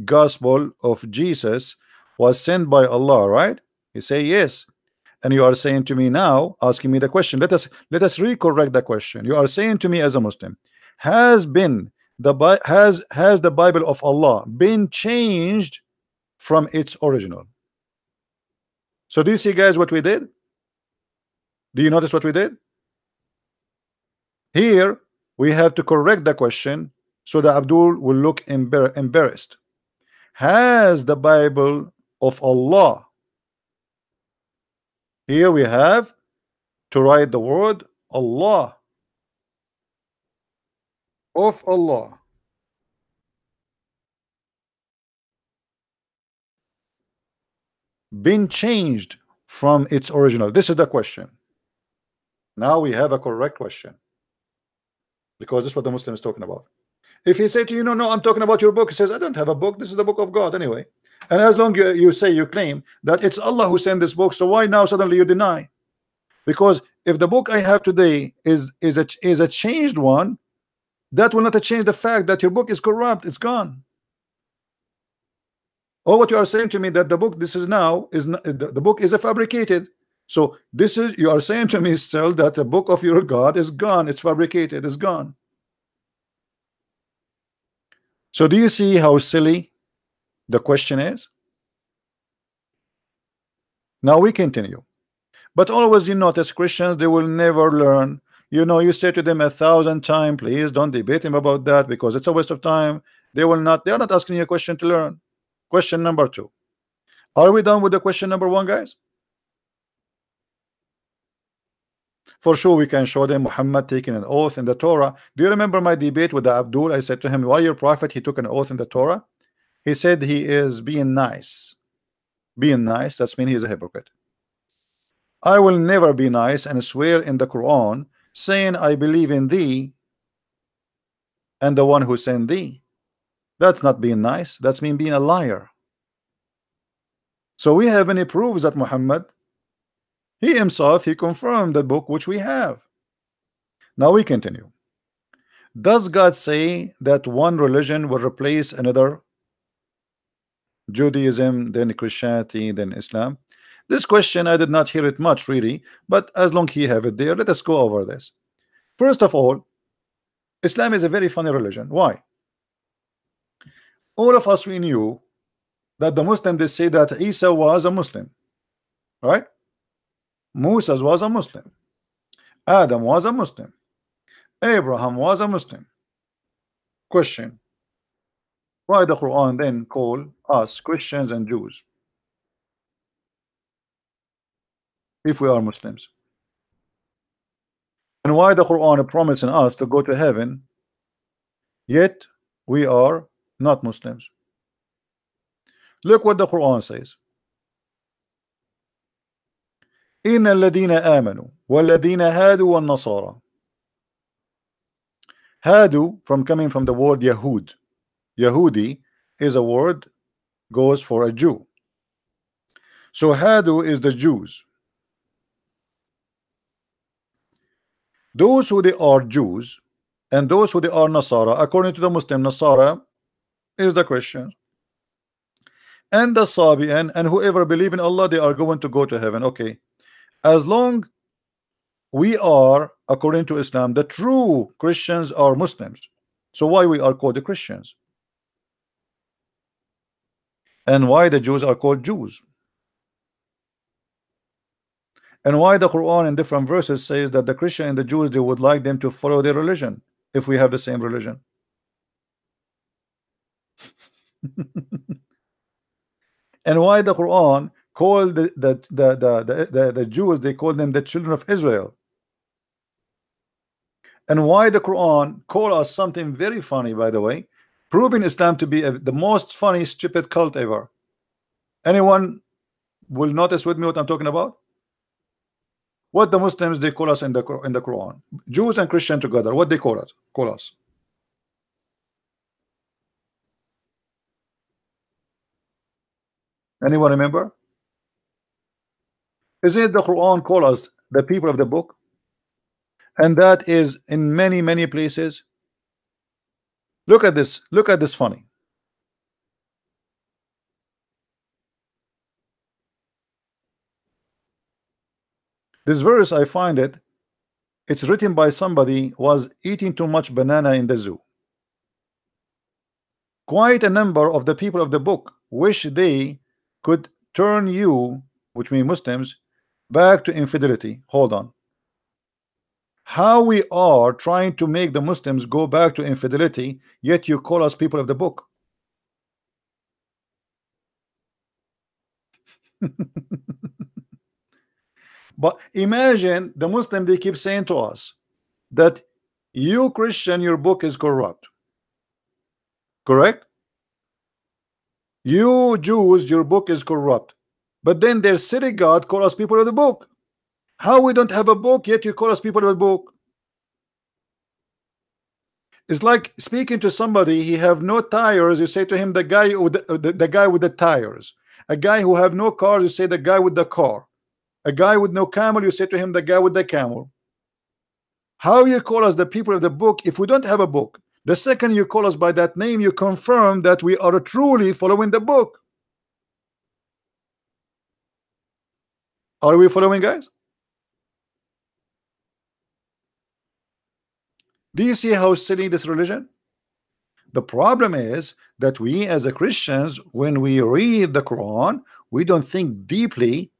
[SPEAKER 1] Gospel of Jesus was sent by Allah, right? You say yes. And you are saying to me now, asking me the question. Let us recorrect the question. You are saying to me as a Muslim, has the Bible of Allah been changed from its original? So do you see, guys, what we did? Do you notice what we did? Here we have to correct the question so that Abdul will look embarrassed. Has the Bible of Allah, here we have to write the word Allah, of Allah, been changed from its original? This is the question. Now we have a correct question, because this is what the Muslim is talking about. If he say to you, no, I'm talking about your book, he says, I don't have a book, this is the book of God anyway. And as long as you claim that it's Allah who sent this book, so why now suddenly you deny? Because if the book I have today is a changed one, that will not change the fact that your book is corrupt, it's gone. Or what you are saying to me, that the book this is now is not, the book is a fabricated. So this is, you are saying to me still that the book of your God is gone, it's fabricated, it's gone. So do you see how silly the question is? Now we continue. But always, you notice, Christians, they will never learn. You say to them 1,000 times, please don't debate him about that because it's a waste of time. They are not asking you a question to learn. Question number 2. Are we done with the question number 1, guys? For sure, we can show them Muhammad taking an oath in the Torah. Do you remember my debate with the Abdul? I said to him, why your prophet, he took an oath in the Torah? He said he is being nice. Being nice, that's mean he's a hypocrite. I will never be nice and swear in the Quran saying I believe in thee and the one who sent thee. That's not being nice, that's mean being a liar. So we have any proofs that Muhammad, he himself, he confirmed the book which we have. Now we continue. Does God say that one religion will replace another? Judaism, then Christianity, then Islam. This question I did not hear it much really, but as long as you have it there, let us go over this. First of all, Islam is a very funny religion. Why? All of us, we knew that the Muslims, they say that Isa was a Muslim, right? Moses was a Muslim, Adam was a Muslim, Abraham was a Muslim. Question: why the Quran then call us Christians and Jews if we are Muslims? And why the Quran promising us to go to heaven, yet we are not Muslims? Look what the Quran says. إن الذين آمنوا والذين هادوا والنصارى. Hadu, coming from the word Yahud. Yahudi is a word goes for a Jew. So Hadu is the Jews. Those who they are Jews and those who they are Nasara, according to the Muslim, Nasara is the Christian. And the Sabi'an and whoever believe in Allah, they are going to go to heaven. Okay. As long we are, according to Islam, the true Christians are Muslims. So why we are called the Christians? And why the Jews are called Jews? And why the Quran in different verses says that the Christian and the Jews, they would like them to follow their religion if we have the same religion? And why the Quran called the Jews, they call them the children of Israel? And why the Quran call us something very funny, by the way, proving Islam to be the most funny, stupid cult ever. Anyone will notice with me what I'm talking about? What the Muslims, they call us in the Quran, Jews and Christian together, what they call us? Anyone remember? Isn't the Quran call us the people of the book? And that is in many places. Look at this. Look at this funny. This verse, I find it. It's written by somebody was eating too much banana in the zoo. Quite a number of the people of the book wish they could turn you, which means Muslims, back to infidelity. Hold on. How we are trying to make the Muslims go back to infidelity, yet you call us people of the book. But imagine the Muslim, they keep saying to us that you Christian, your book is corrupt. Correct? You Jews, your book is corrupt. But then their city God call us people of the book. How we don't have a book, yet you call us people of the book? It's like speaking to somebody, he have no tires, you say to him the guy with the guy with the tires. A guy who have no car, you say the guy with the car. A guy with no camel, you say to him the guy with the camel. How you call us the people of the book if we don't have a book? The second you call us by that name, you confirm that we are truly following the book. Are we following, guys? Do you see how silly this religion? The problem is that we as a Christians, when we read the Quran, we don't think deeply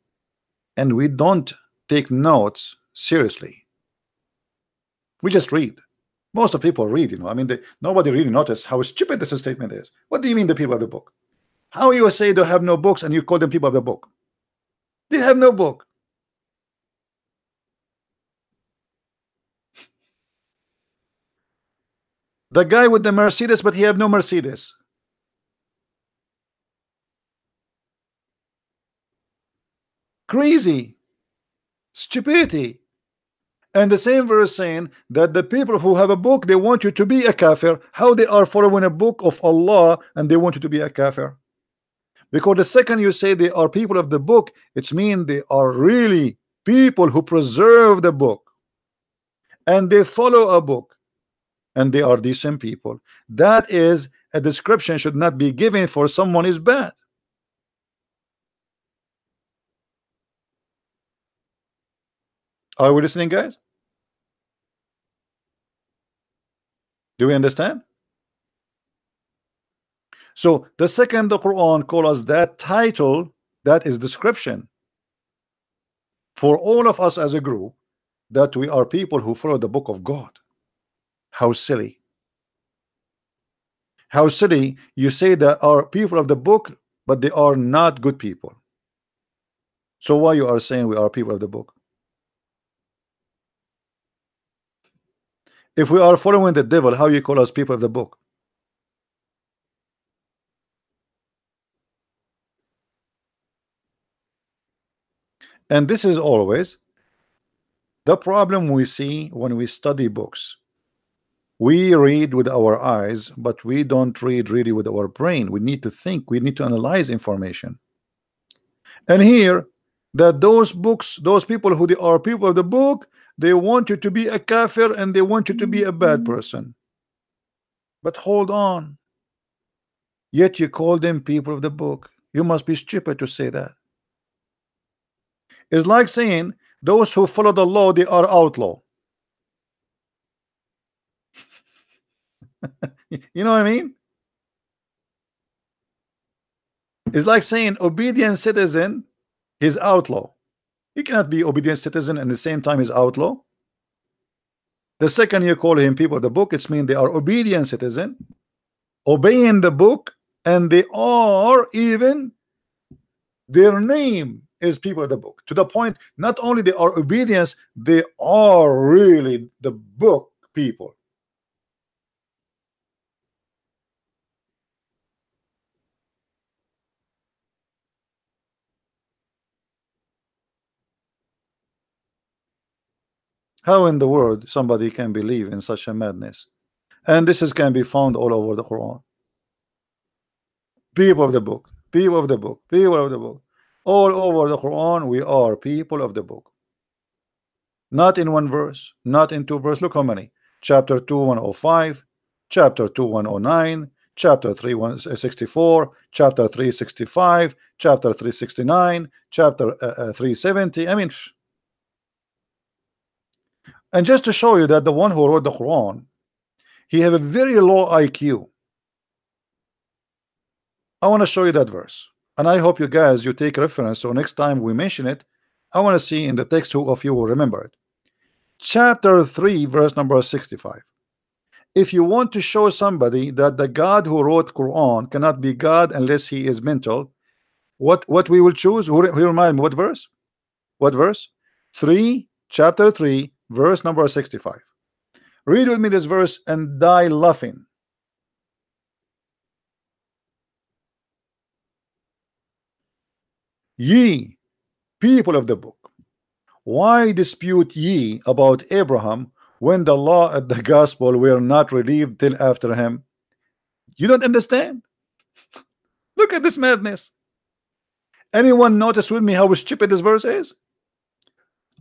[SPEAKER 1] and we don't take notes seriously. We just read. Most of people read, you know. I mean, nobody really noticed how stupid this statement is. What do you mean the people of the book? How you say they have no books and you call them people of the book? They have no book. The guy with the Mercedes, but he have no Mercedes. Crazy. Stupidity. And the same verse saying that the people who have a book, they want you to be a kafir. How they are following a book of Allah and they want you to be a kafir? Because the second you say they are people of the book, it's mean they are really people who preserve the book and they follow a book and they are decent people. That is a description should not be given for someone is bad. Are we listening, guys? Do we understand? So the second the Quran call us that title, that is description for all of us as a group that we are people who follow the book of God. How silly. How silly you say that are people of the book, but they are not good people. So why you are saying we are people of the book? If we are following the devil, how you call us people of the book? And this is always the problem we see when we study books. We read with our eyes, but we don't read really with our brain. We need to think, we need to analyze information. And here that those books, those people who they are people of the book, they want you to be a kafir and they want you to be a bad person. But hold on, yet you call them people of the book. You must be stupid to say that. It's like saying those who follow the law, they are outlaw. You know what I mean? It's like saying obedient citizen is outlaw. You cannot be obedient citizen and at the same time is outlaw. The second you call him people of the book, it's mean they are obedient citizen, obeying the book, and they are even their name is people of the book, to the point not only they are obedience, they are really the book people. How in the world somebody can believe in such a madness? And this is can be found all over the Quran. People of the book. People of the book. People of the book. All over the Quran, we are people of the book. Not in one verse, not in two verse. Look how many. Chapter 2, 105, chapter 2, 109, chapter 3, 164, chapter 365, chapter 369, chapter 370. I mean, and just to show you that the one who wrote the Quran, he have a very low IQ. I want to show you that verse, and I hope you guys you take reference, so next time we mention it, I want to see in the text who of you will remember it. Chapter 3, verse number 65. If you want to show somebody that the God who wrote Quran cannot be God unless he is mental, what we will choose? Who remind me what verse? What verse? 3, chapter 3, verse number 65. Read with me this verse and die laughing. Ye people of the book, why dispute ye about Abraham when the law and the gospel were not relieved till after him? You don't understand? Look at this madness. Anyone notice with me how stupid this verse is?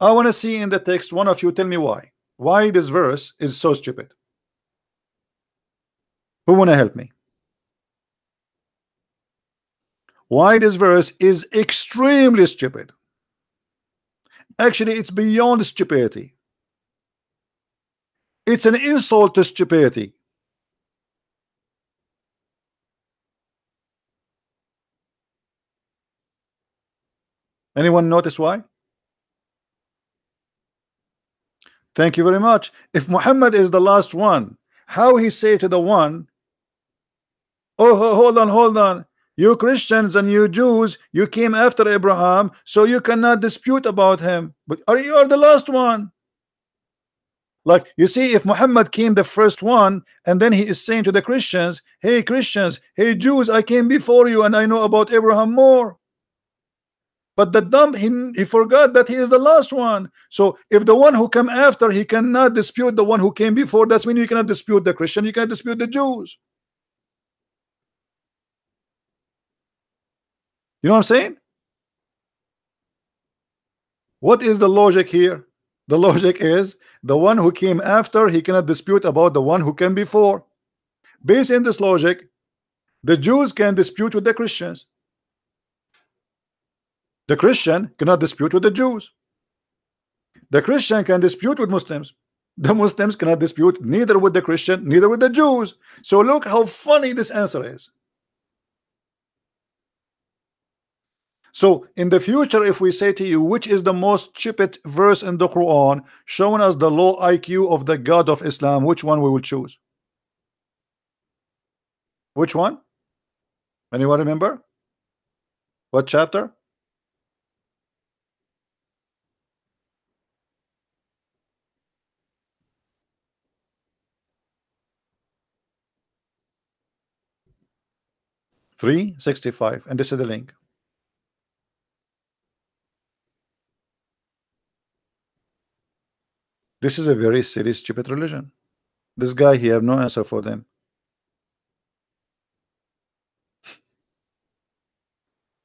[SPEAKER 1] I want to see in the text, one of you tell me why this verse is so stupid. Who want to help me? Why this verse is extremely stupid. Actually, it's beyond stupidity. It's an insult to stupidity. Anyone notice why? Thank you very much. If Muhammad is the last one, how he say to the one, oh, hold on, you Christians and you Jews, you came after Abraham, so you cannot dispute about him, but you are the last one. Like, you see, if Muhammad came the first one, and then he is saying to the Christians, hey Christians, hey Jews, I came before you and I know about Abraham more. But the dumb, he forgot that he is the last one. So if the one who came after, he cannot dispute the one who came before, that's when you cannot dispute the Christian, you cannot dispute the Jews. You know what I'm saying? What is the logic here? The logic is the one who came after, he cannot dispute about the one who came before. Based in this logic, the Jews can dispute with the Christians. The Christian cannot dispute with the Jews. The Christian can dispute with Muslims. The Muslims cannot dispute neither with the Christian, neither with the Jews. So look how funny this answer is. So in the future, if we say to you, which is the most stupid verse in the Quran, showing us the low IQ of the God of Islam, which one we will choose? Which one? Anyone remember? What chapter? Three 65, and this is the link. This is a very silly, stupid religion. This guy, he have no answer for them.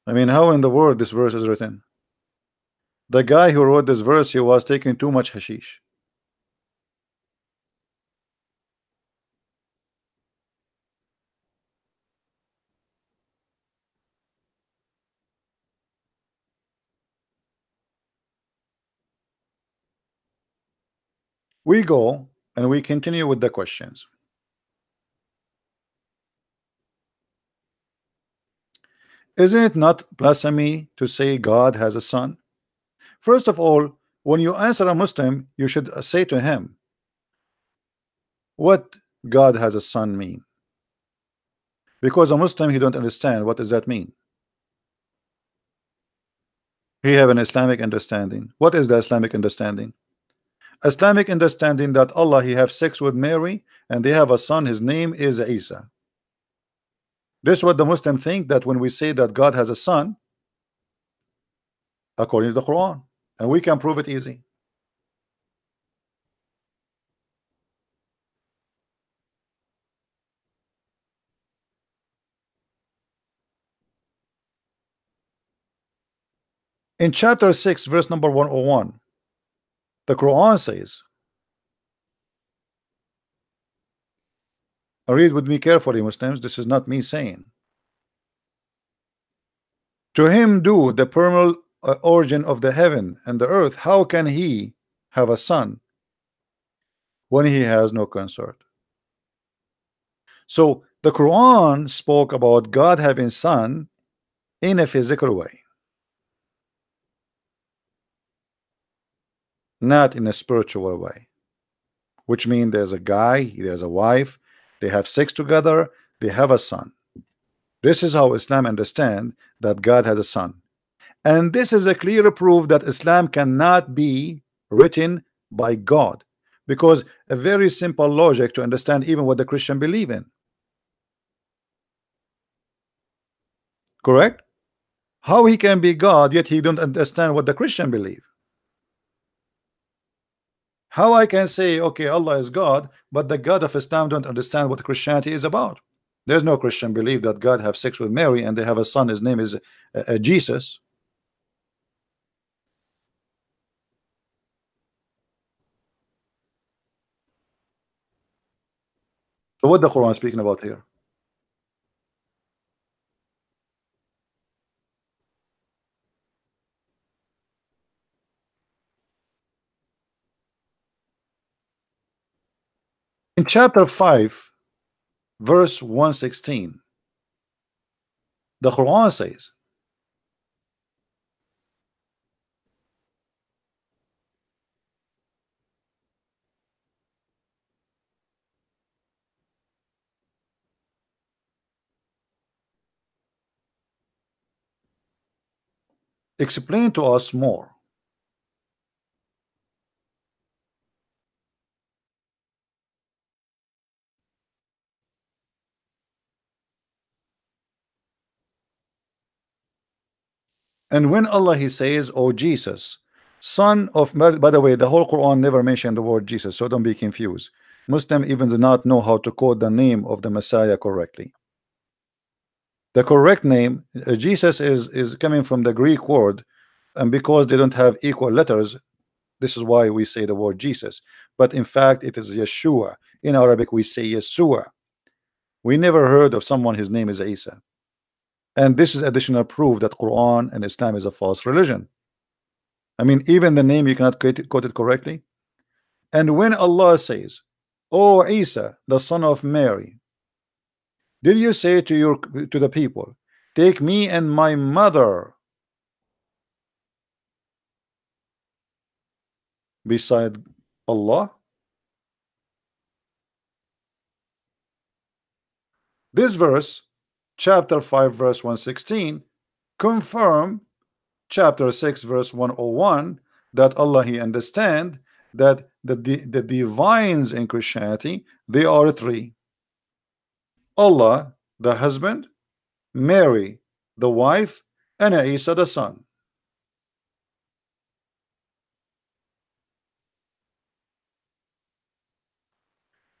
[SPEAKER 1] I mean, how in the world this verse is written? The guy who wrote this verse, he was taking too much hashish. We go and we continue with the questions. Isn't it not blasphemy to say God has a son? First of all, when you answer a Muslim, you should say to him, what God has a son mean? Because a Muslim, he don't understand what does that mean. He have an Islamic understanding. What is the Islamic understanding? Islamic understanding that Allah, he have sex with Mary and they have a son, his name is Isa. This is what the Muslim think, that when we say that God has a son, according to the Quran, and we can prove it easy. In chapter 6 verse number 101, the Quran says, read with me carefully, Muslims, this is not me saying. To him due the primal origin of the heaven and the earth. How can he have a son when he has no consort? So the Quran spoke about God having son in a physical way, not in a spiritual way, which means there's a guy, there's a wife, they have sex together, they have a son. This is how Islam understand that God has a son. And this is a clear proof that Islam cannot be written by God, because a very simple logic to understand even what the Christian believe in. Correct? How he can be God yet he don't understand what the Christian believe? How I can say okay, Allah is God, but the God of Islam don't understand what Christianity is about? There's no Christian belief that God have sex with Mary and they have a son, his name is Jesus. So what the Quran speaking about here? In chapter 5 verse 116, the Quran says, explain to us more. And when Allah he says, "Oh Jesus, son of," by the way, the whole Quran never mentioned the word Jesus, so don't be confused. Muslim even do not know how to quote the name of the Messiah correctly. The correct name, Jesus, is coming from the Greek word, and because they don't have equal letters, this is why we say the word Jesus. But in fact, it is Yeshua. In Arabic, we say Yeshua. We never heard of someone his name is Isa. And this is additional proof that Quran and Islam is a false religion. I mean, even the name you cannot quote it correctly. And when Allah says, "O Isa, the son of Mary," did you say to the people, "Take me and my mother beside Allah"? This verse, chapter 5 verse 116, confirm chapter 6 verse 101 that Allah he understand that the divines in Christianity, they are three: Allah the husband, Mary the wife, and Isa the son.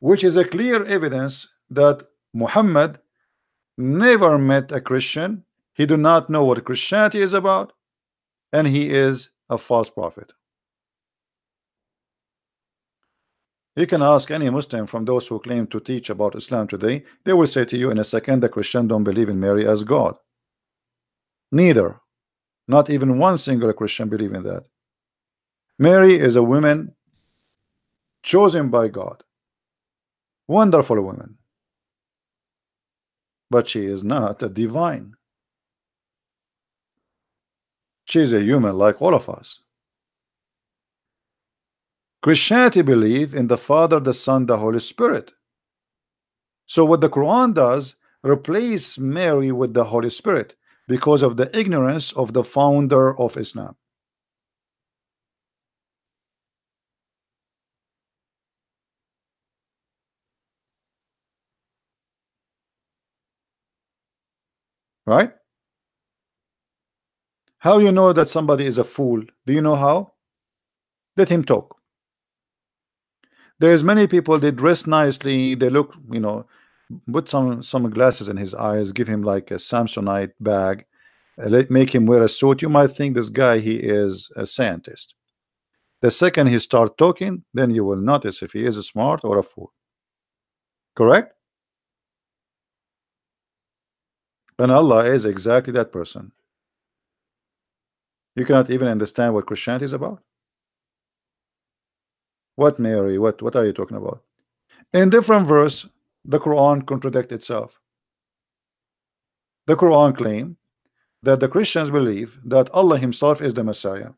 [SPEAKER 1] Which is a clear evidence that Muhammad never met a Christian. He do not know what Christianity is about, and he is a false prophet. You can ask any Muslim from those who claim to teach about Islam today, they will say to you in a second, the Christian don't believe in Mary as God. Neither, not even one single Christian believe in that. Mary is a woman chosen by God, wonderful woman, but she is not a divine. She is a human like all of us. Christianity believe in the Father, the Son, the Holy Spirit. So what the Quran does, replace Mary with the Holy Spirit because of the ignorance of the founder of Islam. Right? How you know that somebody is a fool? Do you know how? Let him talk. There's many people, they dress nicely, they look, put some glasses in his eyes, give him like a Samsonite bag, make him wear a suit, you might think this guy he is a scientist. The second he start talking, then you will notice if he is smart or a fool. Correct? And Allah is exactly that person. You cannot even understand what Christianity is about. What, Mary? What are you talking about? In different verse, the Quran contradicts itself. The Quran claims that the Christians believe that Allah himself is the Messiah.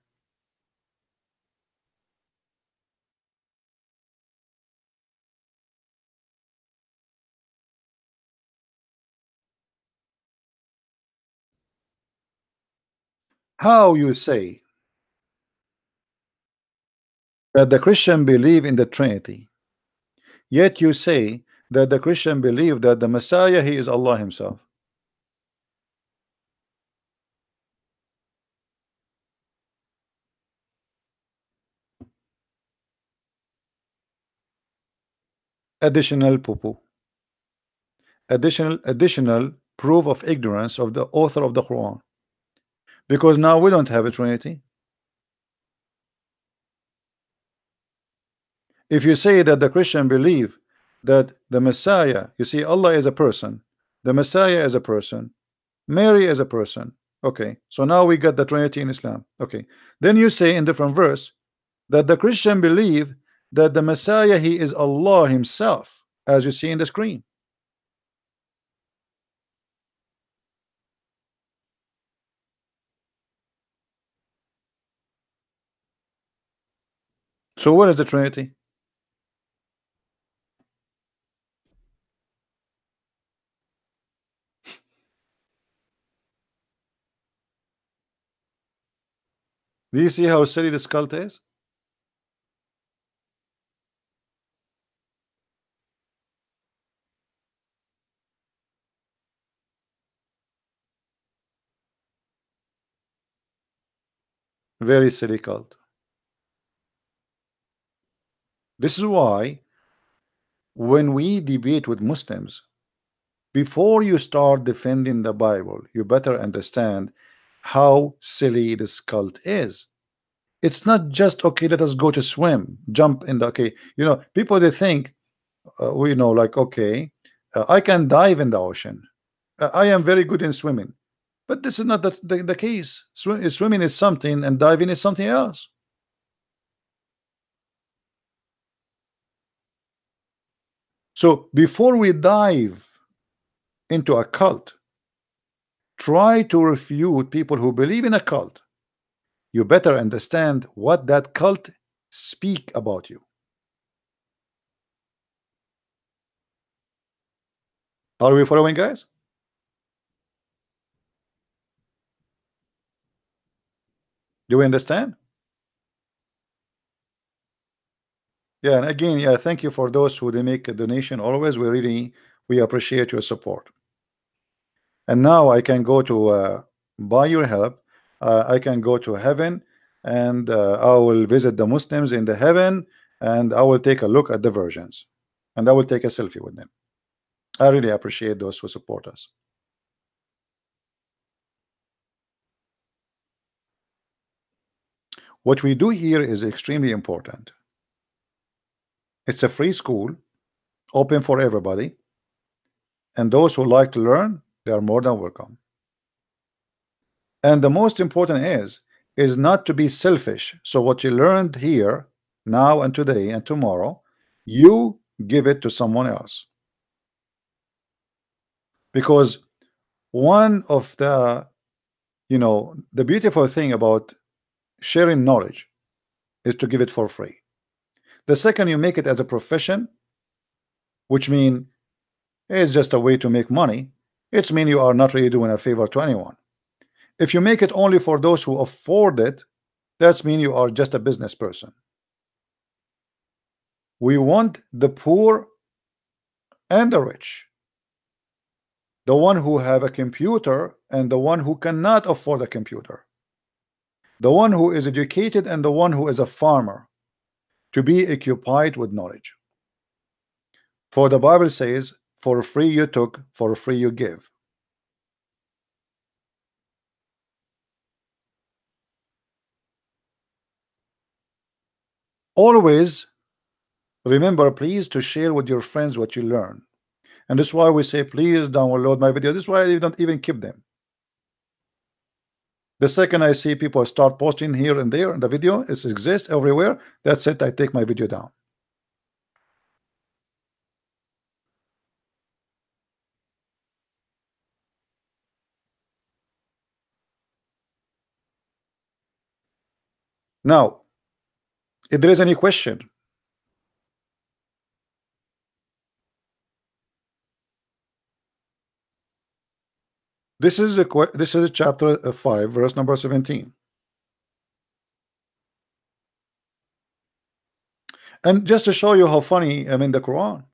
[SPEAKER 1] How you say that the Christian believe in the Trinity, yet you say that the Christian believe that the Messiah he is Allah himself? Additional poo-poo. Additional proof of ignorance of the author of the Quran, because now we don't have a Trinity. If you say that the Christian believe that the Messiah, you see, Allah is a person, the Messiah is a person, Mary is a person. Okay, so now we got the Trinity in Islam. Okay, then you say in different verse that the Christian believe that the Messiah he is Allah himself, as you see in the screen. So what is the Trinity? Do you see how silly this cult is? Very silly cult. This is why when we debate with Muslims, before you start defending the Bible, you better understand how silly this cult is. It's not just okay, let us go to swim, jump in the okay. You know, people they think we know like okay, I can dive in the ocean. I am very good in swimming, but this is not the case. Swimming is something, and diving is something else. So before we dive into a cult, try to refute people who believe in a cult. You better understand what that cult speak about you. Are we following, guys? Do we understand? Yeah, and again, yeah, thank you for those who they make a donation. Always, we appreciate your support. And now I can go to by your help, I can go to heaven, and I will visit the Muslims in the heaven, and I will take a look at the virgins, and I will take a selfie with them. I really appreciate those who support us. What we do here is extremely important. It's a free school, open for everybody, and those who like to learn, they are more than welcome. And the most important is not to be selfish. So what you learned here now and today and tomorrow, you give it to someone else. Because one of the the beautiful thing about sharing knowledge is to give it for free. The second you make it as a profession, which means it's just a way to make money, it's mean you are not really doing a favor to anyone. If you make it only for those who afford it, that's mean you are just a business person. We want the poor and the rich, the one who have a computer and the one who cannot afford a computer, the one who is educated and the one who is a farmer, to be occupied with knowledge. For the Bible says, for free you took, for free you give. Always remember, please, to share with your friends what you learn. And that's why we say, please download my video. This is why I don't even keep them. The second I see people start posting here and there in the video, it exists everywhere, that's it, I take my video down. Now, if there is any question, this is chapter 5, verse number 17. And just to show you how funny, I mean, the Quran.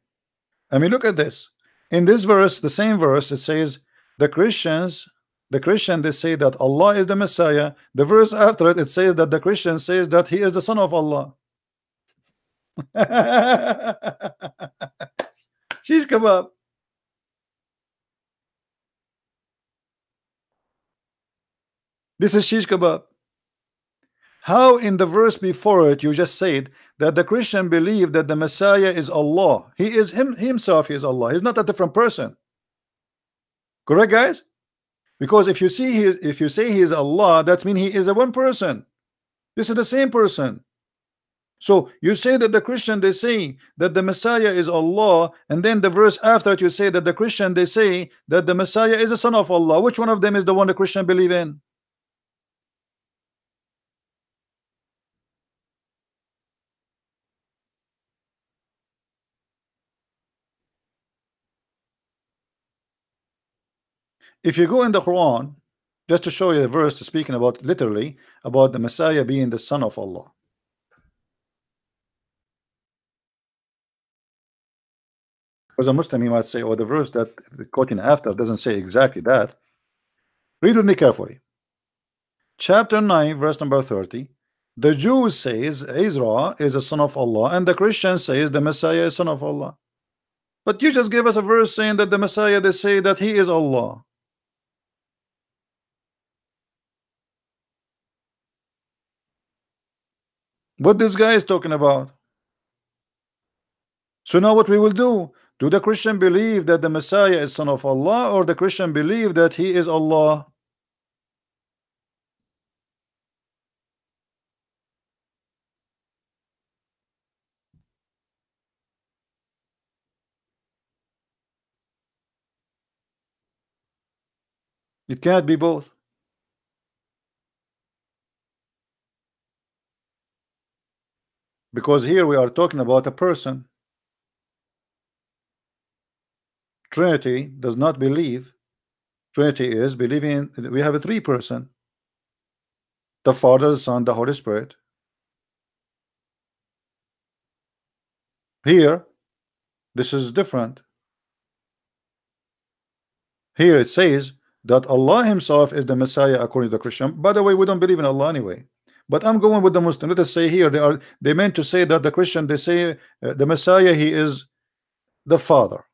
[SPEAKER 1] I mean, look at this. In this verse, the same verse, it says the Christian, they say that Allah is the Messiah. The verse after it, it says that the Christian says that he is the son of Allah. She's come up. This is shish kebab. How in the verse before it you just said that the Christian believe that the Messiah is Allah? He is himself. He is Allah. He's not a different person. Correct, guys? Because if you say he is Allah, that means he is a one person. This is the same person. So you say that the Christian, they say that the Messiah is Allah, and then the verse after it you say that the Christian, they say that the Messiah is the son of Allah. Which one of them is the one the Christian believe in? If you go in the Quran, just to show you a verse speaking about literally about the Messiah being the son of Allah. Because a Muslim, he might say, oh, the verse that the quoting after doesn't say exactly that. Read with me carefully. Chapter 9, verse number 30. The Jews says Israel is a son of Allah, and the Christian says the Messiah is son of Allah. But you just gave us a verse saying that the Messiah, they say that he is Allah. What this guy is talking about. So now what we will do the Christian believe that the Messiah is son of Allah, or the Christian believe that he is Allah? It can't be both. Because here we are talking about a person. Trinity does not believe. Trinity is believing we have a three person. The Father, the Son, the Holy Spirit. Here, this is different. Here it says that Allah himself is the Messiah according to the Christian. By the way, we don't believe in Allah anyway. But I'm going with the Muslim. Let us say here they meant to say that the Christian, they say the Messiah, he is the Father.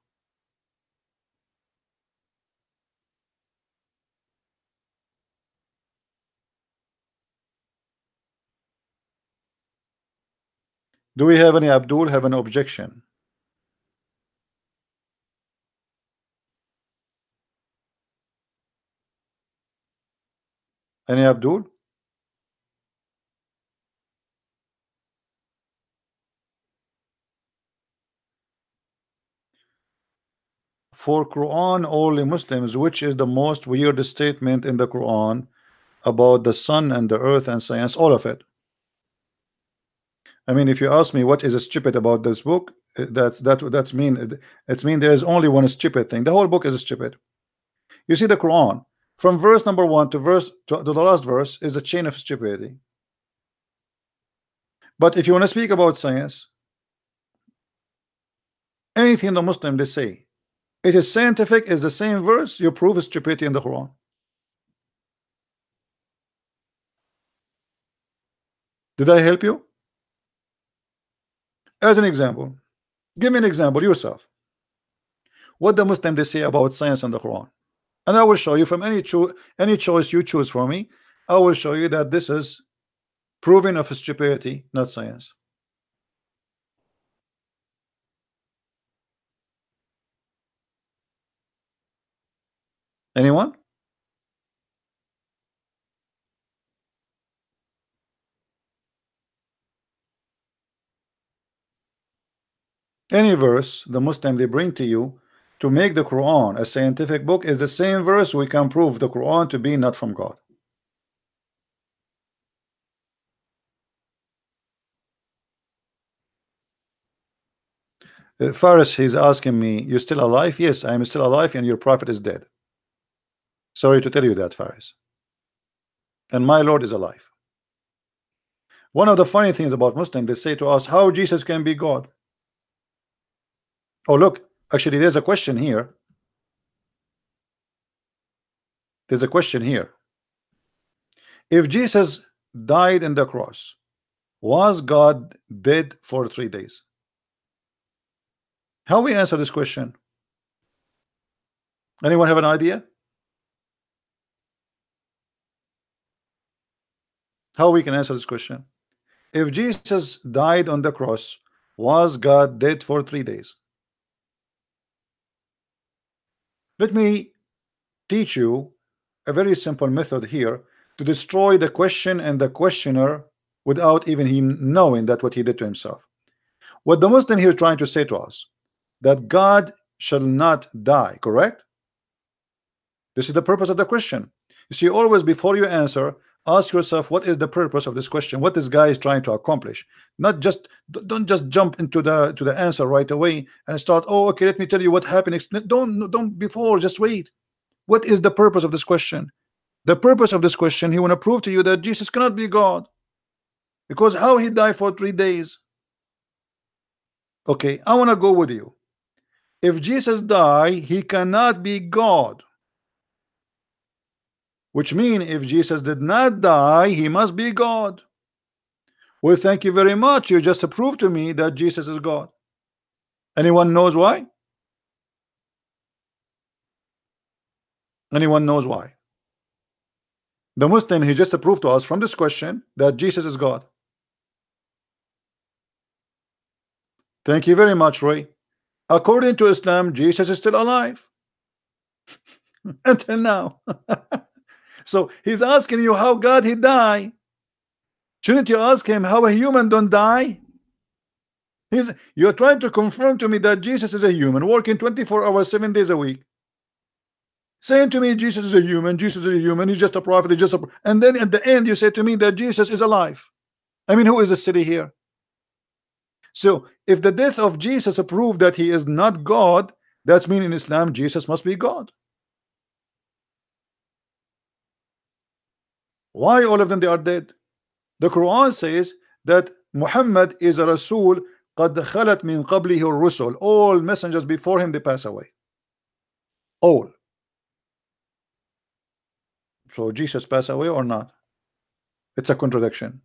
[SPEAKER 1] Do we have any Abdul have an objection? Any Abdul? For Quran only Muslims, which is the most weird statement in the Quran about the sun and the earth and science, all of it. I mean, if you ask me what is stupid about this book, that's mean it's mean there is only one stupid thing. The whole book is stupid. You see, the Quran from verse number 1 to the last verse is a chain of stupidity. But if you want to speak about science, anything the Muslim they say it is scientific is the same verse, you prove stupidity in the Quran. Did I help you? As an example, give me an example yourself. What the Muslim they say about science in the Quran, and I will show you from any choice you choose for me. I will show you that this is proving of stupidity, not science. Anyone? Any verse the Muslim they bring to you to make the Quran a scientific book is the same verse we can prove the Quran to be not from God. Faris, he's asking me, you still alive? Yes, I am still alive, and your prophet is dead. Sorry to tell you that, Faris. And my Lord is alive. One of the funny things about Muslims, they say to us, how Jesus can be God? Oh, look, actually, there's a question here. There's a question here. If Jesus died in the cross, was God dead for 3 days? How we answer this question? Anyone have an idea? How we can answer this question? If Jesus died on the cross, was God dead for 3 days? Let me teach you a very simple method here to destroy the question and the questioner without even him knowing that what he did to himself. What the Muslim here trying to say to us, that God shall not die, correct? This is the purpose of the question. You see, always before you answer, ask yourself, what is the purpose of this question? What this guy is trying to accomplish? Not just, don't just jump into the answer right away and start, oh, okay, let me tell you what happened. Don't before, just wait. What is the purpose of this question? The purpose of this question, he want to prove to you that Jesus cannot be God, because how he died for 3 days. Okay, I want to go with you. If Jesus died, he cannot be God, which means if Jesus did not die, he must be God. Well, thank you very much. You just proved to me that Jesus is God. Anyone knows why? Anyone knows why? The Muslim, he just proved to us from this question that Jesus is God. Thank you very much, Roy. According to Islam, Jesus is still alive until now. So he's asking you how God he die. Shouldn't you ask him how a human don't die? You're trying to confirm to me that Jesus is a human working 24 hours 7 days a week, saying to me Jesus is a human, Jesus is a human, he's just a prophet, he's just a, and then at the end you say to me that Jesus is alive. I mean, who is the city here? So if the death of Jesus proved that he is not God, that's mean in Islam Jesus must be God. Why all of them they are dead? The Quran says that Muhammad is a Rasul قد خلت من قبله الرسل. All messengers before him they pass away. All. So Jesus pass away or not? It's a contradiction.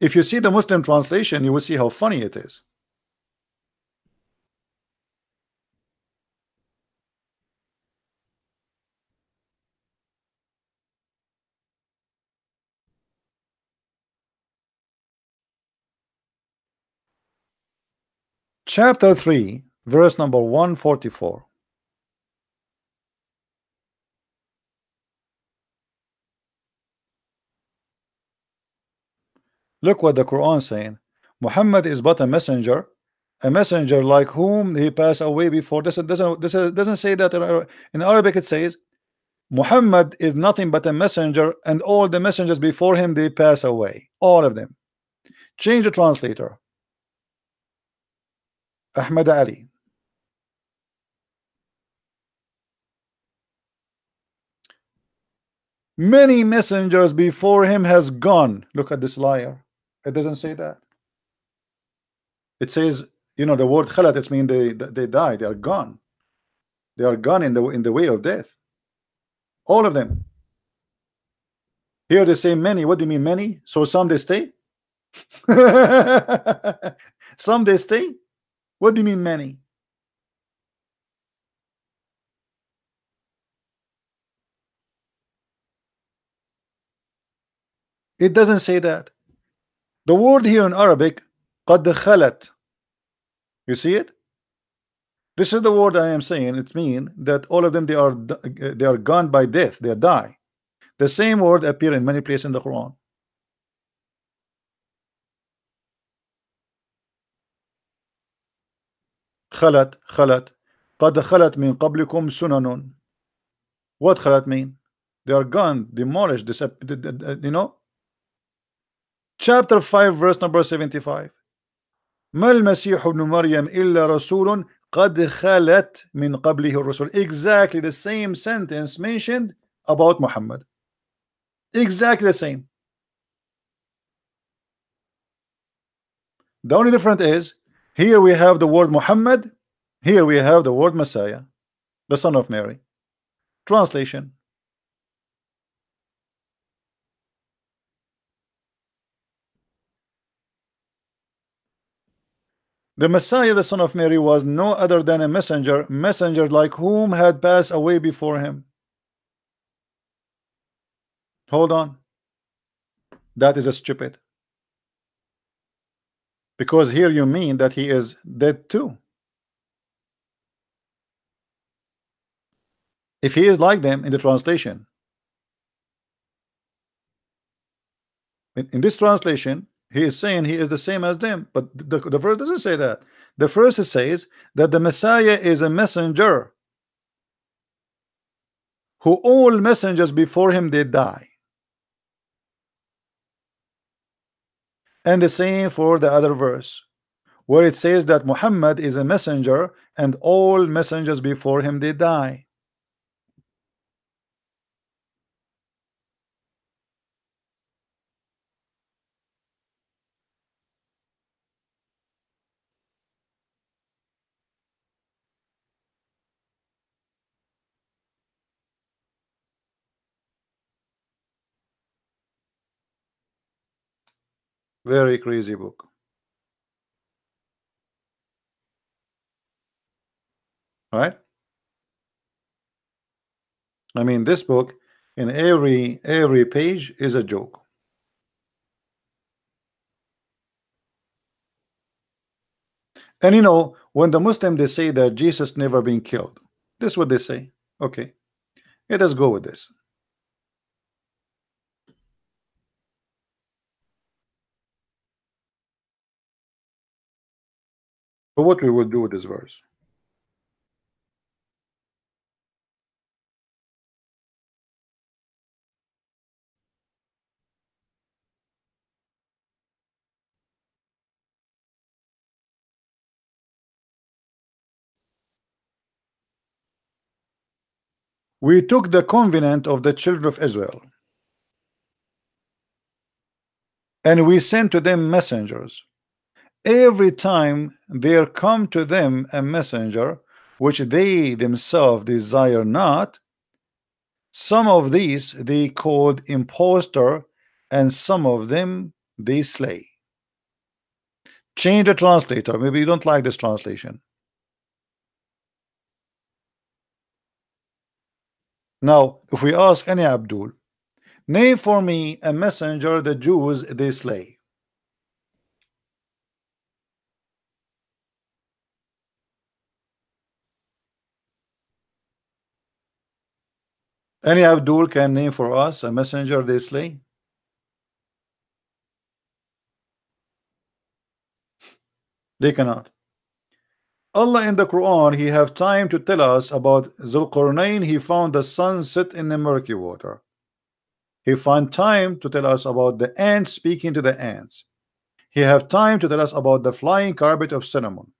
[SPEAKER 1] If you see the Muslim translation, you will see how funny it is. Chapter 3, verse number 144. Look what the Quran saying. Muhammad is but a messenger like whom he passed away before. This doesn't say that in Arabic. It says Muhammad is nothing but a messenger, and all the messengers before him they pass away, all of them. Change the translator. Ahmad Ali. Many messengers before him has gone. Look at this liar. It doesn't say that. It says, you know, the word khalat, it's mean they die, they are gone. They are gone in the way of death. All of them. Here they say many. What do you mean many? So some they stay? Some they stay? What do you mean many? It doesn't say that. The word here in Arabic قد خلت. You see it? This is the word I am saying. It means that all of them they are gone by death. They die. The same word appear in many places in the Quran. خلت قد خلت من قبلكم سنن. What khalat mean? They are gone, demolished, you know. Chapter 5 verse number 75. ما المسيح ابن مريم إلا رسول قد خلت من قبله الرسل. Exactly the same sentence mentioned about Muhammad. Exactly the same. The only difference is here we have the word Muhammad, here we have the word Messiah, the son of Mary. Translation. The Messiah, the son of Mary, was no other than a messenger like whom had passed away before him. Hold on. That is a stupid. Because here you mean that he is dead too. If he is like them in the translation, in this translation, he is saying he is the same as them, but the verse doesn't say that. The verse says that the Messiah is a messenger who all messengers before him they die. And the same for the other verse where it says that Muhammad is a messenger and all messengers before him they die. Very crazy book. Right? I mean, this book in every page is a joke. And you know, when the Muslim they say that Jesus never been killed, this is what they say. Okay, let us go with this. But what we will do with this verse? We took the covenant of the children of Israel, and we sent to them messengers. Every time there come to them a messenger which they themselves desire not, some of these they called impostor, and some of them they slay. Change the translator. Maybe you don't like this translation. Now, if we ask any Abdul, name for me a messenger the Jews they slay. Any Abdul can name for us a messenger they slay? They cannot. Allah in the Quran, he have time to tell us about Zulqarnain. He found the sun set in the murky water. He found time to tell us about the ants speaking to the ants. He have time to tell us about the flying carpet of cinnamon.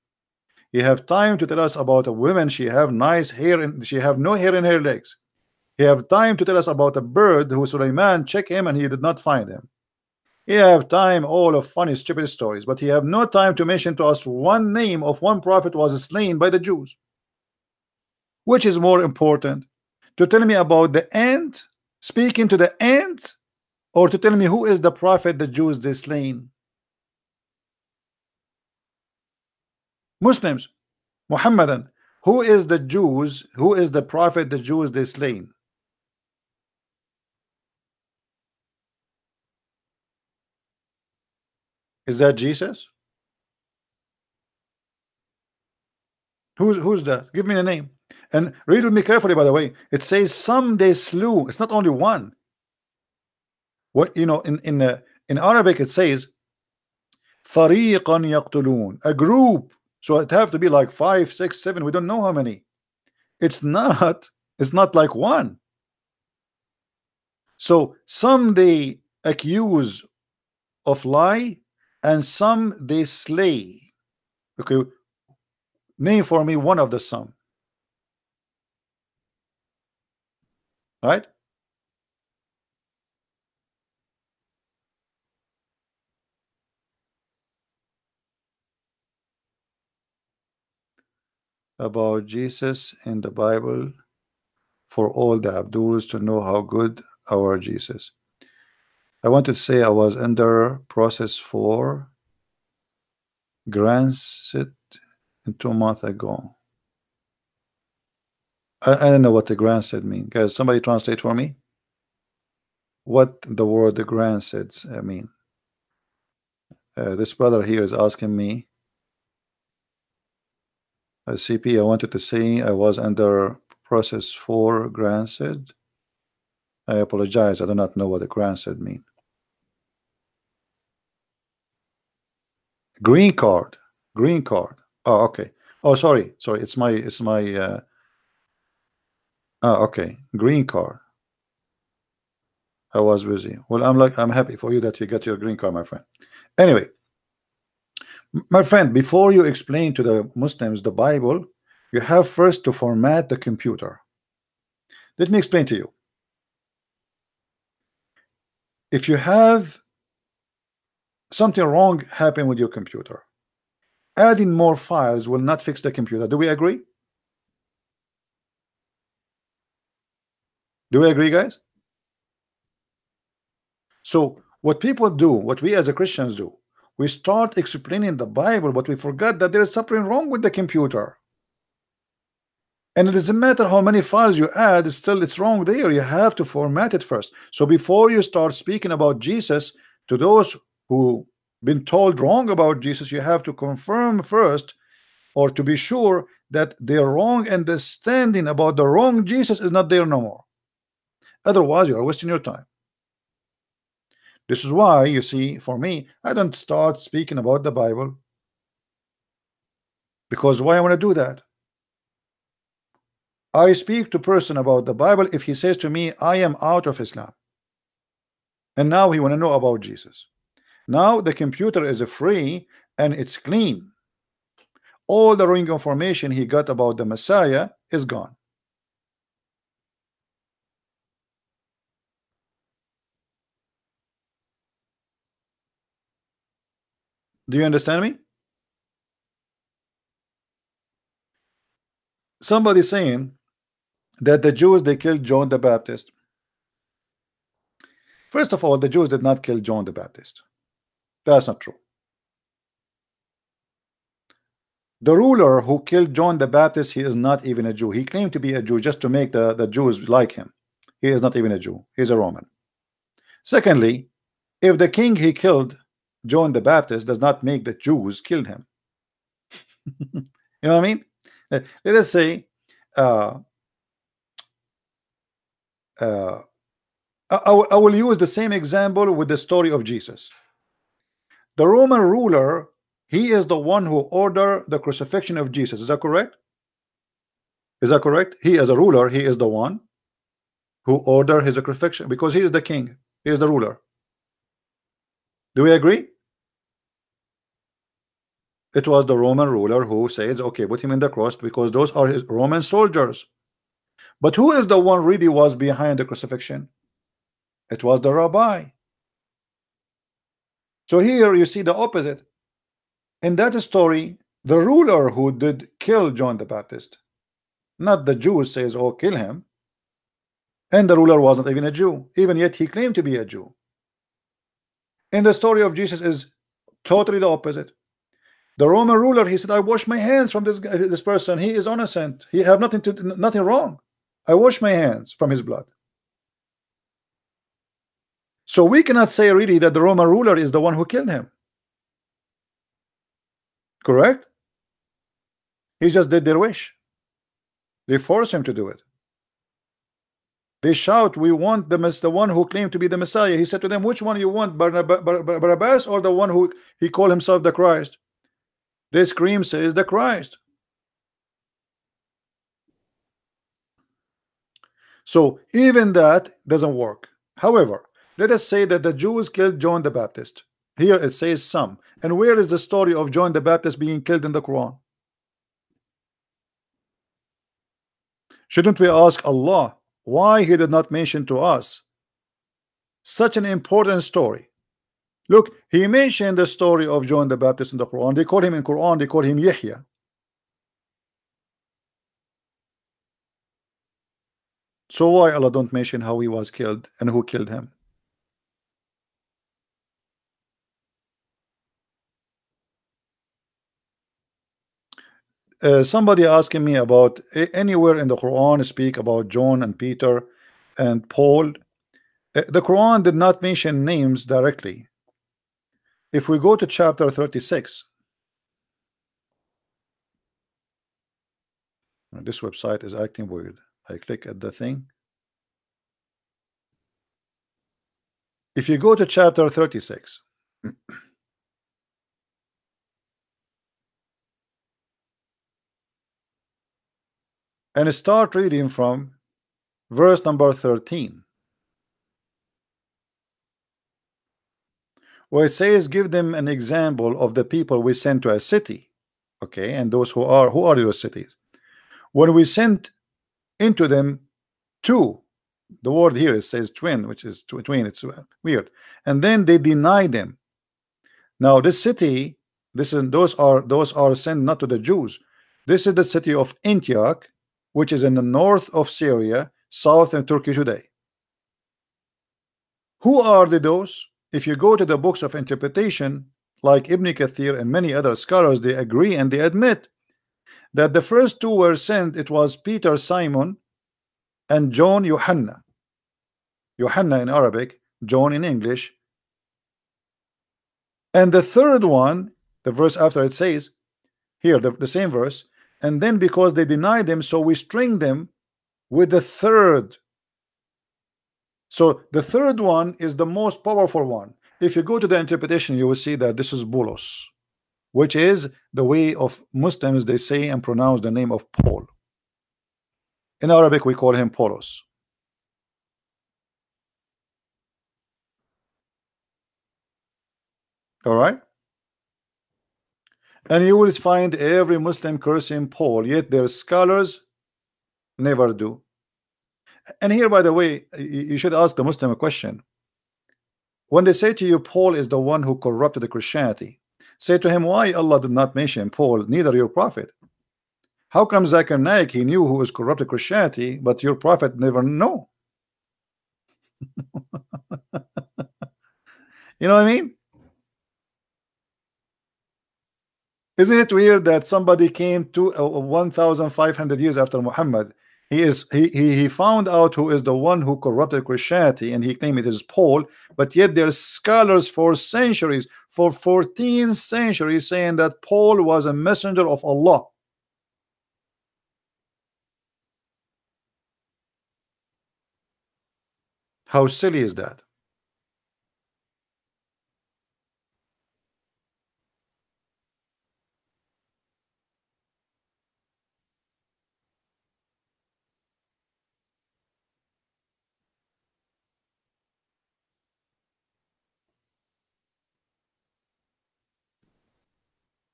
[SPEAKER 1] He have time to tell us about a woman. She have nice hair and she have no hair in her legs. He have time to tell us about a bird who Sulaiman checked him and he did not find him. He have time all of funny stupid stories, but he have no time to mention to us one name of one prophet was slain by the Jews. Which is more important, to tell me about the ant speaking to the ant, or to tell me who is the prophet the Jews they slain? Muslims, Muhammadan, who is the Jews, who is the prophet the Jews they slain? Is that Jesus? Who's that? Give me a name. And read with me carefully, by the way. It says some they slew. It's not only one. What you know in Arabic it says فريقا يقتلون, a group. So it have to be like 5, 6, 7. We don't know how many. It's not like one. So some they accuse of lie, and some they slay. Okay, name for me one of the some. Right? About Jesus in the Bible for all the Abduls to know how good our Jesus. I want to say I was under process for Gransit 2 months ago. I don't know what the Gransit mean. Guys, somebody translate for me what the word the Gransit mean. This brother here is asking me. CP, I wanted to say I was under process for Gransit. I apologize. I do not know what the Gransit mean. Green card. Green card. Oh, okay. Oh, sorry. It's my oh, okay. Green card. I was busy. Well, I'm happy for you that you get your green card, my friend. Anyway, my friend, before you explain to the Muslims the Bible, you have first to format the computer. Let me explain to you. If you have something wrong happen with your computer, adding more files will not fix the computer. Do we agree? Do we agree, guys? So what people do, what we as a Christians do, we start explaining the Bible, but we forgot that there is something wrong with the computer. And it doesn't matter how many files you add, it's wrong there. You have to format it first. So before you start speaking about Jesus to those who been told wrong about Jesus, you have to confirm first, or to be sure that their wrong understanding about the wrong Jesus is not there no more. Otherwise, you are wasting your time. This is why you see, for me, I don't start speaking about the Bible, because why I want to do that? I speak to person about the Bible if he says to me, I am out of Islam, and now he want to know about Jesus. Now the computer is free and it's clean. All the wrong information he got about the Messiah is gone. Do you understand me? Somebody saying that the Jews, they killed John the Baptist. First of all, the Jews did not kill John the Baptist. That's not true. The ruler who killed John the Baptist, he is not even a Jew. He claimed to be a Jew just to make the Jews like him. He is not even a Jew. He's a Roman. Secondly, if the king he killed John the Baptist does not make the Jews kill him. You know what I mean? Let us say I will use the same example with the story of Jesus. The Roman ruler, he is the one who ordered the crucifixion of Jesus. Is that correct? Is that correct? He, as a ruler, he is the one who ordered his crucifixion, because he is the king. He is the ruler. Do we agree? It was the Roman ruler who says, okay, put him in the cross, because those are his Roman soldiers. But who is the one really was behind the crucifixion? It was the rabbi. So here you see the opposite. In that story, the ruler who did kill John the Baptist, not the Jews, says, oh, kill him. And the ruler wasn't even a Jew, even yet he claimed to be a Jew. In the story of Jesus is totally the opposite. The Roman ruler, he said, I wash my hands from this person. He is innocent. He have nothing wrong. I wash my hands from his blood. So we cannot say really that the Roman ruler is the one who killed him. Correct? He just did their wish. They force him to do it. They shout, "We want the one who claimed to be the Messiah." He said to them, "Which one you want, Barabbas or the one who he called himself the Christ?" They scream, "Says the Christ." So even that doesn't work. However, let us say that the Jews killed John the Baptist. Here it says some. And where is the story of John the Baptist being killed in the Quran? Shouldn't we ask Allah why he did not mention to us such an important story? Look, he mentioned the story of John the Baptist in the Quran. They call him in Quran, they call him Yahya. So why Allah don't mention how he was killed and who killed him? Somebody asking me about anywhere in the Quran speak about John and Peter and Paul. The Quran did not mention names directly. If we go to chapter 36, this website is acting weird. I click at the thing. If you go to chapter 36, and start reading from verse number 13, where it says, "Give them an example of the people we sent to a city." Okay, and those who are those cities? When we sent into them two, the word here it says twin, which is twin. It's weird. And then they deny them. Now this city, those are sent not to the Jews. This is the city of Antioch, which is in the north of Syria, south of Turkey today. Who are those? If you go to the books of interpretation, like Ibn Kathir and many other scholars, they agree and they admit that the first two were sent. It was Peter, Simon, and John, Yohanna. Yohanna in Arabic, John in English. And the third one, the verse after it says, here the same verse, and then because they denied them, so we string them with the third. So the third one is the most powerful one. If you go to the interpretation, you will see that this is Bulos, which is the way of Muslims, they say and pronounce the name of Paul. In Arabic we call him Polos. All right, and you will find every Muslim cursing Paul, yet their scholars never do. And here, by the way, you should ask the Muslim a question. When they say to you Paul is the one who corrupted the Christianity, say to him, why Allah did not mention Paul, neither your prophet? How come Zakir Naik, he knew who was corrupted Christianity, but your prophet never know? You know what I mean? Isn't it weird that somebody came to 1,500 years after Muhammad? He found out who is the one who corrupted Christianity, and he claimed it is Paul, but yet there's scholars for centuries, for 14 centuries, saying that Paul was a messenger of Allah. How silly is that?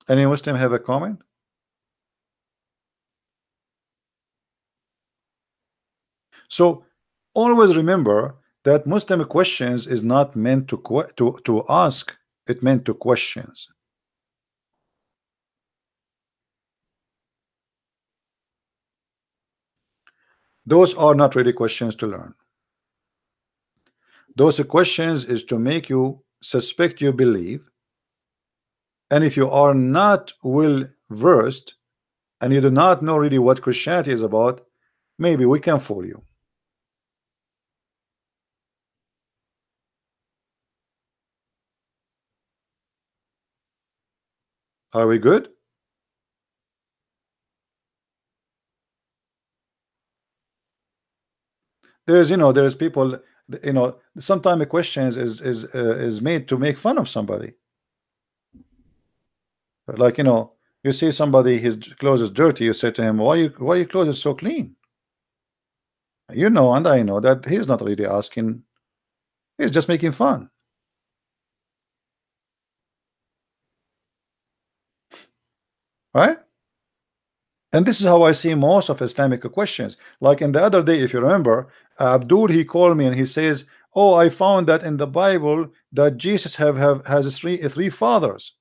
[SPEAKER 1] Any Muslim have a comment? So always remember that Muslim questions is not meant to ask, it meant to questions. Those are not really questions to learn. Those questions is to make you suspect you believe, and if you are not well versed and you do not know really what Christianity is about, maybe we can fool you. Are we good? There's, there's people, sometimes the questions is made to make fun of somebody. Like, you see somebody, his clothes is dirty, you say to him, why your clothes is so clean? And I know that he's not really asking, he's just making fun, right? And this is how I see most of Islamic questions. Like in the other day, if you remember, Abdul, he called me and he says, "Oh, I found that in the Bible that Jesus has three fathers."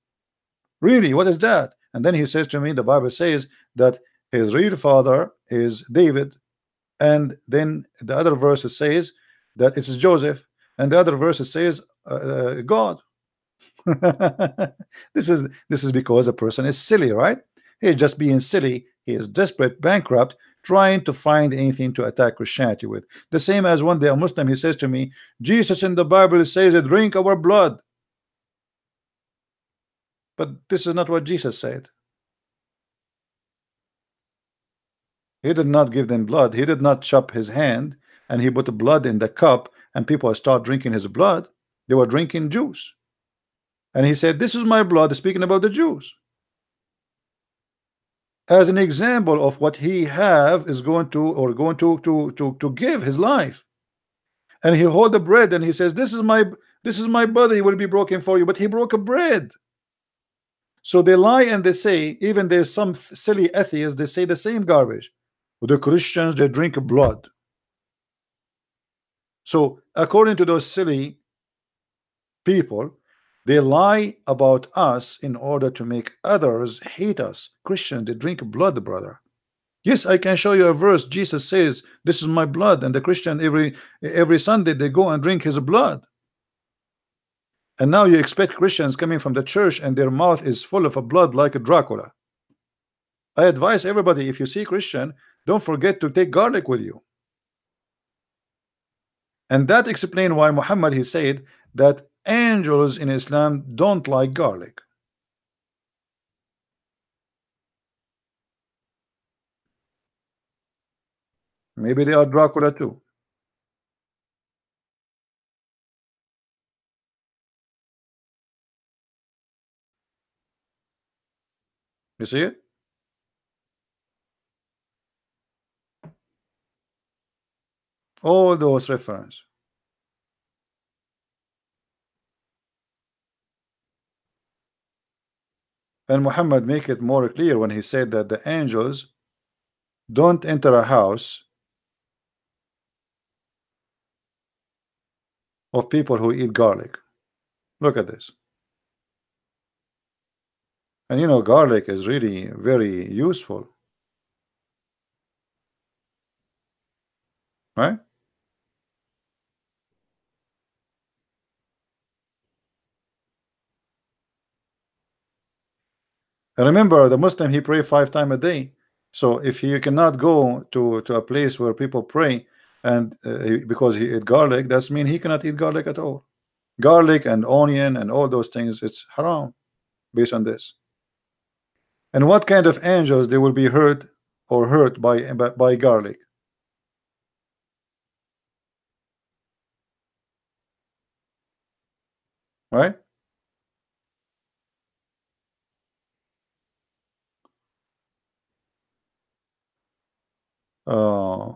[SPEAKER 1] Really, what is that? And then he says to me, the Bible says that his real father is David, and then the other verse says that it's Joseph, and the other verse says God. This is because a person is silly, right? He's just being silly. He is desperate, bankrupt, trying to find anything to attack Christianity with. The same as one day a Muslim, he says to me, Jesus in the Bible says, drink our blood. But this is not what Jesus said. He did not give them blood. He did not chop his hand and he put the blood in the cup and people start drinking his blood. They were drinking juice. And he said, this is my blood, speaking about the Jews, as an example of what he have is going to, or going to give his life. And he hold the bread and he says, this is my body will be broken for you, but he broke a bread. So they lie and they say, even there's some silly atheists, they say the same garbage. The Christians, they drink blood. So according to those silly people, they lie about us in order to make others hate us. Christians, they drink blood, brother. Yes, I can show you a verse. Jesus says, this is my blood, and the Christian every Sunday they go and drink his blood. And now you expect Christians coming from the church and their mouth is full of a blood like a Dracula. I advise everybody, if you see Christian, don't forget to take garlic with you. And that explains why Muhammad, he said that angels in Islam don't like garlic. Maybe they are Dracula too. You see it? All those reference. And Muhammad make it more clear when he said that the angels don't enter a house of people who eat garlic. Look at this. And garlic is really very useful, right? And remember, the Muslim, he pray 5 times a day. So if he cannot go to a place where people pray, and because he eat garlic, that's mean he cannot eat garlic at all. Garlic and onion and all those things, it's haram based on this. And what kind of angels they will be hurt or hurt by garlic? Right? Uh,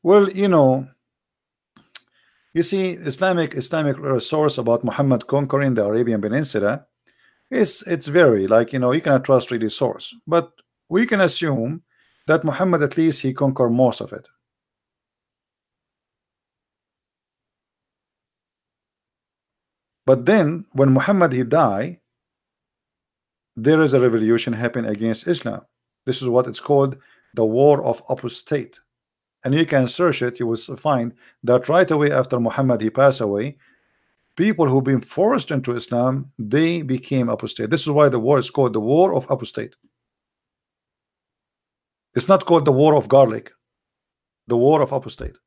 [SPEAKER 1] well, you see, Islamic source about Muhammad conquering the Arabian Peninsula, it's very, like, you cannot trust really source, but we can assume that Muhammad, at least he conquered most of it. But then when Muhammad he died, there is a revolution happened against Islam. This is what it's called, the war of apostate. And you can search it, you will find that right away after Muhammad he passed away, people who've been forced into Islam, they became apostate. This is why the war is called the war of apostate. It's not called the war of garlic, the war of apostate.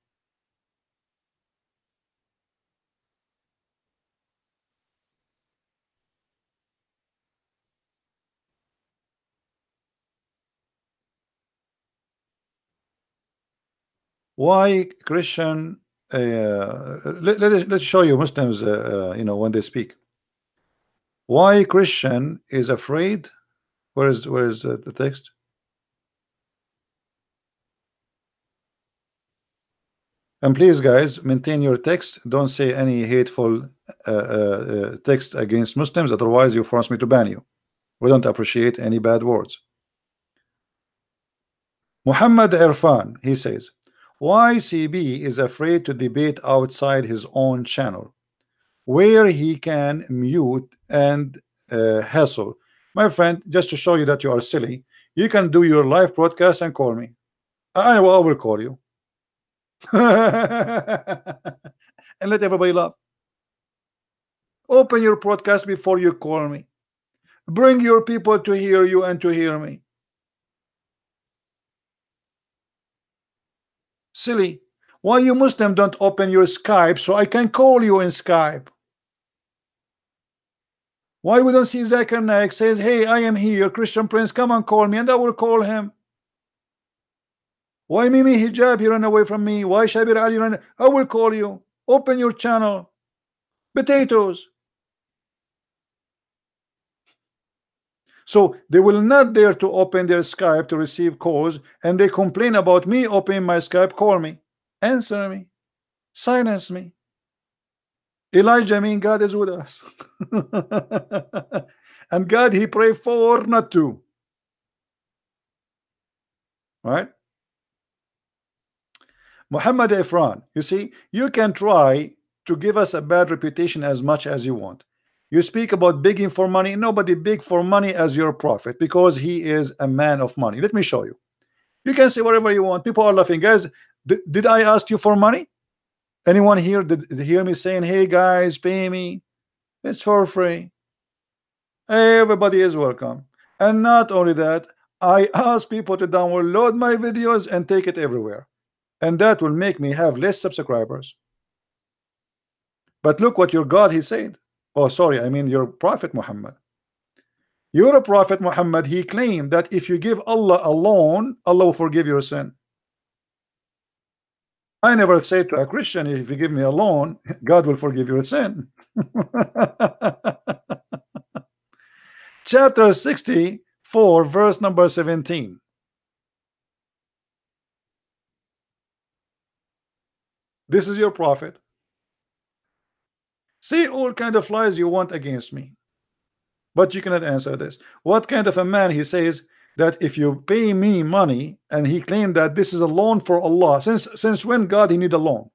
[SPEAKER 1] Why Christian? Let's show you Muslims. When they speak, why Christian is afraid. Where is the text? And please, guys, maintain your text. Don't say any hateful text against Muslims. Otherwise, you force me to ban you. We don't appreciate any bad words. Muhammad Irfan, he says, why CB is afraid to debate outside his own channel, where he can mute and hassle. My friend, just to show you that you are silly, you can do your live broadcast and call me. I will call you. And let everybody laugh. Open your broadcast before you call me. Bring your people to hear you and to hear me. Silly. Why you Muslim don't open your Skype so I can call you in Skype? Why we don't see Zakir Naik says, hey, I am here, Christian Prince, come and call me, and I will call him. Why Mimi Hijab, he ran away from me? Why Shabir Ali ran? I will call you. Open your channel. Potatoes. So they will not dare to open their Skype to receive calls, and they complain about me opening my Skype. Call me, answer me, silence me. Elijah mean God is with us. And God he pray for, not to. Right? Muhammad Ifran, you see, you can try to give us a bad reputation as much as you want. You speak about begging for money. Nobody beg for money as your prophet, because he is a man of money. Let me show you. You can say whatever you want. People are laughing. Guys, did I ask you for money? Anyone here did hear me saying, hey guys, pay me? It's for free. Everybody is welcome. And not only that, I ask people to download my videos and take it everywhere. And that will make me have less subscribers. But look what your God he said. Oh, sorry, I mean your Prophet Muhammad. Your Prophet Muhammad, he claimed that if you give Allah alone, Allah will forgive your sin. I never say to a Christian, if you give me a loan, God will forgive your sin. Chapter 64, verse number 17. This is your prophet. Say all kind of lies you want against me, but you cannot answer this. What kind of a man he says that if you pay me money, and he claimed that this is a loan for Allah? Since when God he need a loan?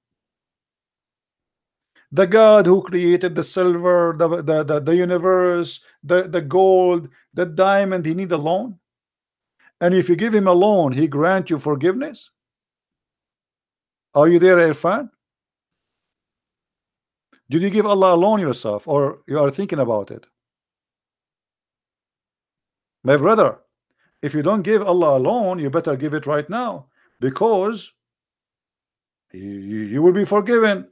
[SPEAKER 1] The God who created the silver, the universe, the gold, the diamond, he need a loan? And if you give him a loan, he grant you forgiveness? Are you there, Irfan? Did you give Allah a loan yourself, or you are thinking about it? My brother, if you don't give Allah a loan, you better give it right now, because you will be forgiven.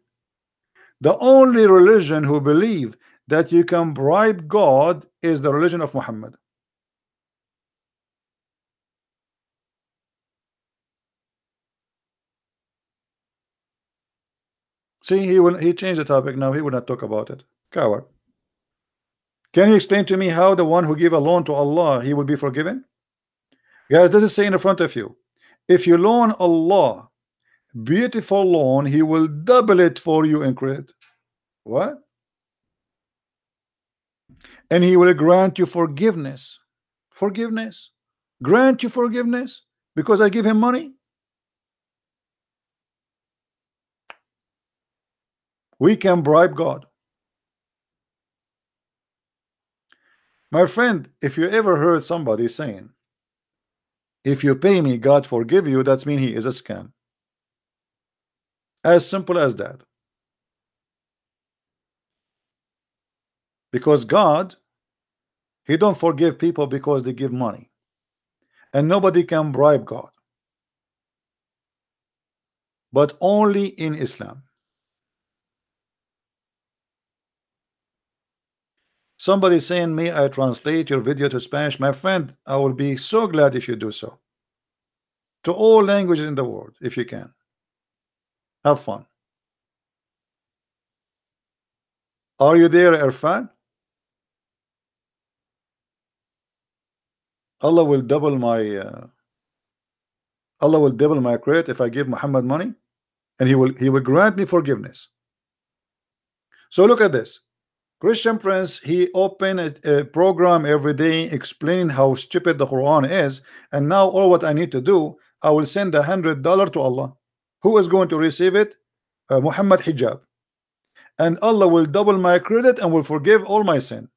[SPEAKER 1] The only religion who believe that you can bribe God is the religion of Muhammad. See, he changed the topic now. He will not talk about it. Coward. Can you explain to me how the one who give a loan to Allah, he will be forgiven? Guys, this is saying in front of you, if you loan Allah beautiful loan, he will double it for you in credit. What? And he will grant you forgiveness. Forgiveness? Grant you forgiveness because I give him money? We can bribe God. My friend, if you ever heard somebody saying, if you pay me, God forgive you, that means he is a scam. As simple as that. Because God, he don't forgive people because they give money. And nobody can bribe God. But only in Islam. Somebody saying, may I translate your video to Spanish? My friend, I will be so glad if you do so. To all languages in the world, if you can. Have fun. Are you there, Irfan? Allah will double my Allah will double my credit if I give Muhammad money, and he will grant me forgiveness. So look at this. Christian Prince, he opened a program every day explaining how stupid the Quran is, and now all what I need to do, I will send $100 to Allah. Who is going to receive it? Muhammad Hijab, and Allah will double my credit and will forgive all my sin,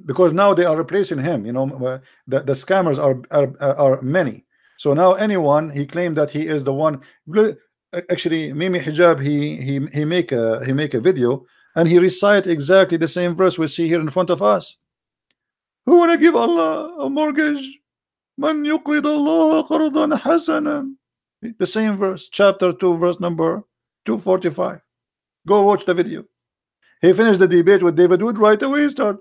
[SPEAKER 1] because now they are replacing him. You know, the scammers are many. So now anyone he claimed that he is the one. Actually, Mimi Hijab, he make a video and he recite exactly the same verse we see here in front of us. Who wanna give Allah a mortgage? Man yuqrid Allah qardan hasanan. The same verse, chapter 2, verse number 245. Go watch the video. He finished the debate with David Wood. Right away he start,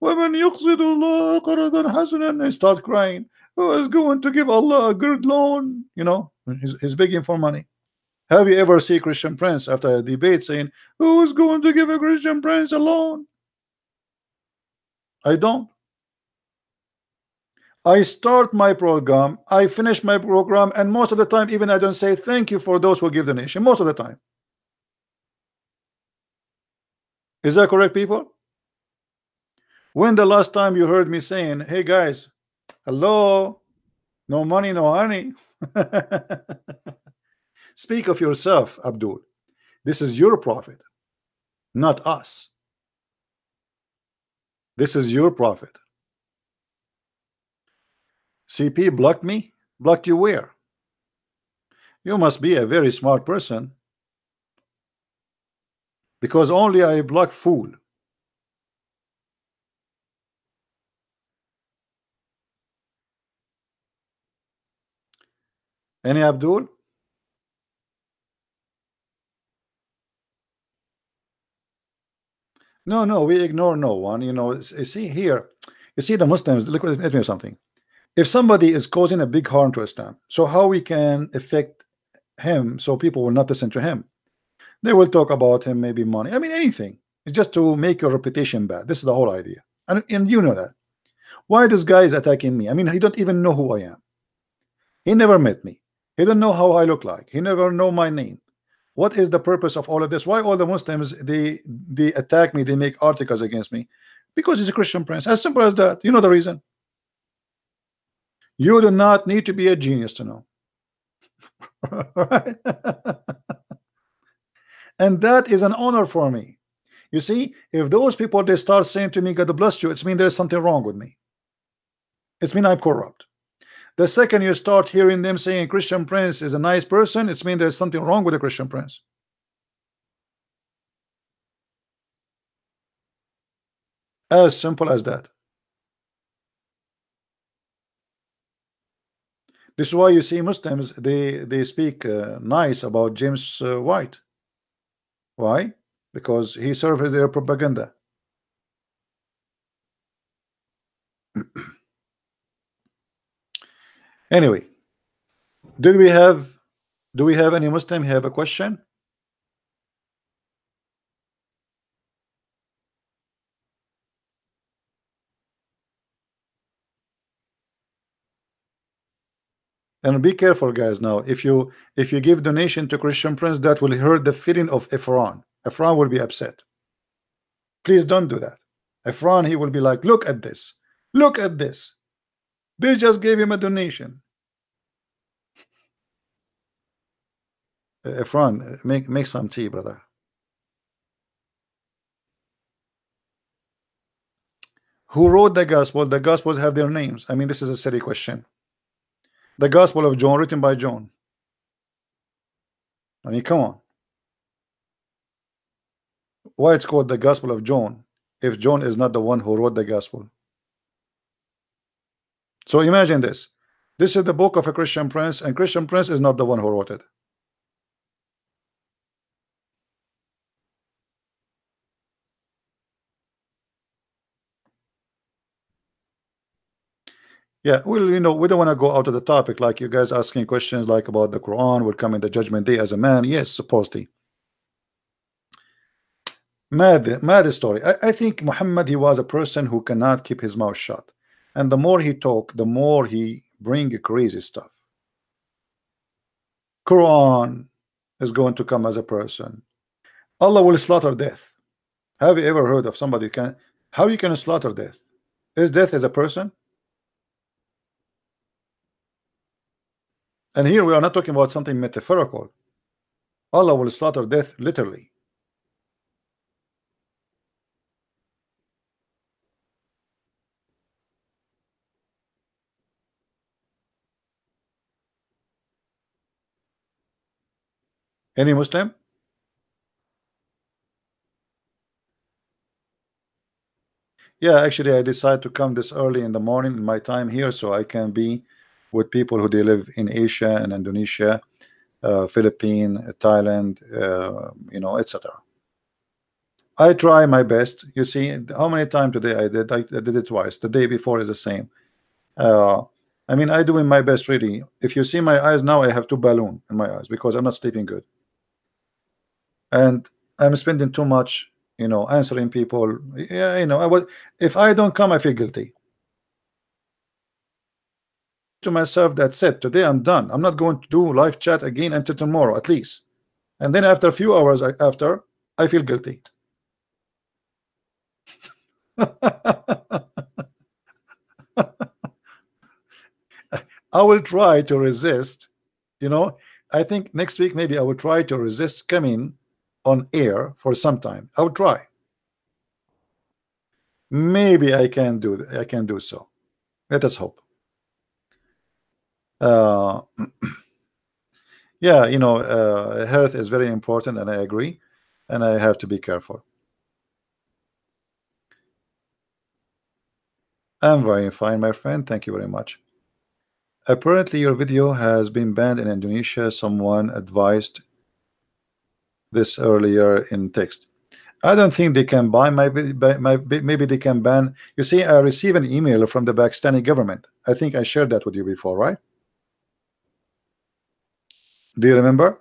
[SPEAKER 1] وَمَنْ يُقْصِدُ اللَّهَ قَرْضًا حَسَنًا, and start crying. Who is going to give Allah a good loan? You know, he's begging for money. Have you ever seen Christian Prince after a debate saying, who is going to give a Christian Prince a loan? I don't. I start my program, I finish my program, and most of the time even I don't say thank you for those who give donation. Most of the time. Is that correct, people? When the last time you heard me saying, hey guys, hello, no money, no honey? Speak of yourself, Abdul. This is your profit, not us. This is your profit. CP blocked me? Blocked you where? You must be a very smart person, because only I block fool. Any Abdul? No, we ignore no one. You know, you see here, you see the Muslims. Look, let me something. If somebody is causing a big harm to Islam, so how we can affect him so people will not listen to him? They will talk about him, maybe money. I mean, anything. It's just to make your reputation bad. This is the whole idea, and you know that. Why this guy is attacking me? I mean, he don't even know who I am. He never met me. He don't know how I look like. He never know my name. What is the purpose of all of this? Why all the Muslims they attack me? They make articles against me because he's a Christian Prince. As simple as that. You know the reason. You do not need to be a genius to know. Right? And that is an honor for me. You see, if those people they start saying to me, God bless you, it's mean there's something wrong with me. It's mean I'm corrupt. The second you start hearing them saying Christian Prince is a nice person, it's mean there's something wrong with the Christian Prince. As simple as that. This is why you see Muslims they speak nice about James White. Why? Because he served their propaganda. Anyway, do we have any Muslim have a question? And be careful, guys. Now, if you give donation to Christian Prince, that will hurt the feeling of Efron. Efron will be upset. Please don't do that. Efron, he will be like, look at this. Look at this. They just gave him a donation. Efron, make some tea, brother. Who wrote the gospel? The gospels have their names. I mean, this is a silly question. The Gospel of John, written by John. I mean, come on. Why it's called the Gospel of John if John is not the one who wrote the gospel? So imagine this. This is the book of a Christian Prince, and Christian Prince is not the one who wrote it. Yeah, well, we don't want to go out of the topic, like you guys asking questions like about the Quran will come in the judgment day as a man. Yes, supposedly. Mad story. I think Muhammad, he was a person who cannot keep his mouth shut, and the more he talk, the more he bring crazy stuff. Quran is going to come as a person. Allah will slaughter death. Have you ever heard of somebody can how you can slaughter death? Is death as a person? And here we are not talking about something metaphorical. Allah will slaughter death literally. Any Muslim? Yeah, actually, I decided to come this early in the morning in my time here so I can be with people who they live in Asia and Indonesia, Philippines, Thailand, etc. I try my best. You see, how many times today I did? I did it twice. The day before is the same. I mean, I doing my best really. If you see my eyes now, I have two balloons in my eyes because I'm not sleeping good, and I'm spending too much, answering people. Yeah, I would. If I don't come, I feel guilty to myself. That's it. Today I'm done. I'm not going to do live chat again until tomorrow at least. And then after a few hours after, I feel guilty. I will try to resist. I think next week maybe I will try to resist coming on air for some time. I will try. Maybe I can do so. Let us hope. Yeah, health is very important, and I agree, and I have to be careful. I'm very fine, my friend. Thank you very much. Apparently, your video has been banned in Indonesia. Someone advised this earlier in text. I don't think they can buy my maybe they can ban. You see, I received an email from the Pakistani government. I think I shared that with you before, right? Do you remember?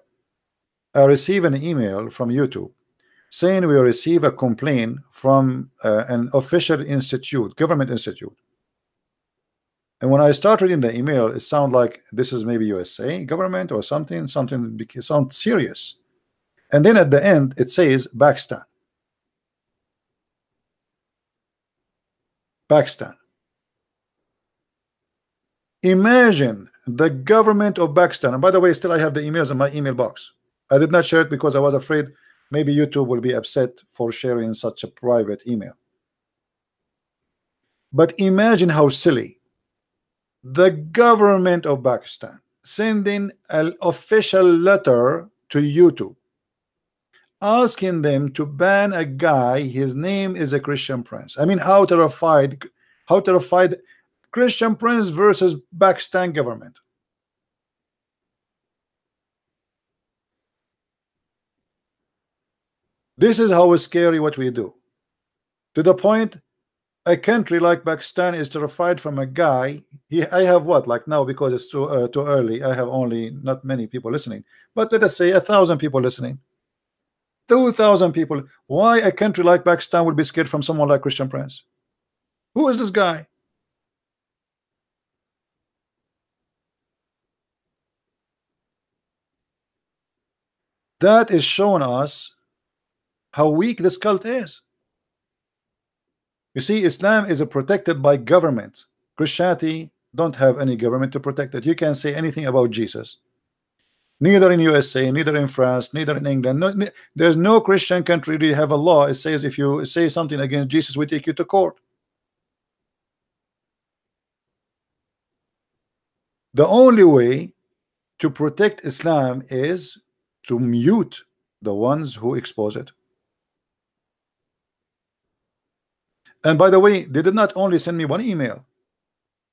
[SPEAKER 1] I received an email from YouTube saying we receive a complaint from an official institute, government institute. And when I started reading the email, it sounded like this is maybe USA government or something sounds serious. And then at the end, it says Pakistan. Pakistan. Imagine the government of Pakistan. And by the way, still I have the emails in my email box. I did not share it because I was afraid maybe YouTube will be upset for sharing such a private email. But imagine how silly. The government of Pakistan sending an official letter to YouTube asking them to ban a guy, his name is a Christian Prince. I mean, how terrified Christian Prince versus Pakistan government. This is how scary what we do. To the point a country like Pakistan is terrified from a guy. I have what, like now, because it's too early, I have only not many people listening, but let us say 1,000 people listening, 2,000 people. Why a country like Pakistan would be scared from someone like Christian Prince? Who is this guy? That is showing us how weak this cult is. You see, Islam is protected by government. Christianity don't have any government to protect it. You can't say anything about Jesus. Neither in USA, neither in France, neither in England. No, there's no Christian country really have a law. It says if you say something against Jesus, we take you to court. The only way to protect Islam is to mute the ones who expose it. And by the way, they did not only send me one email.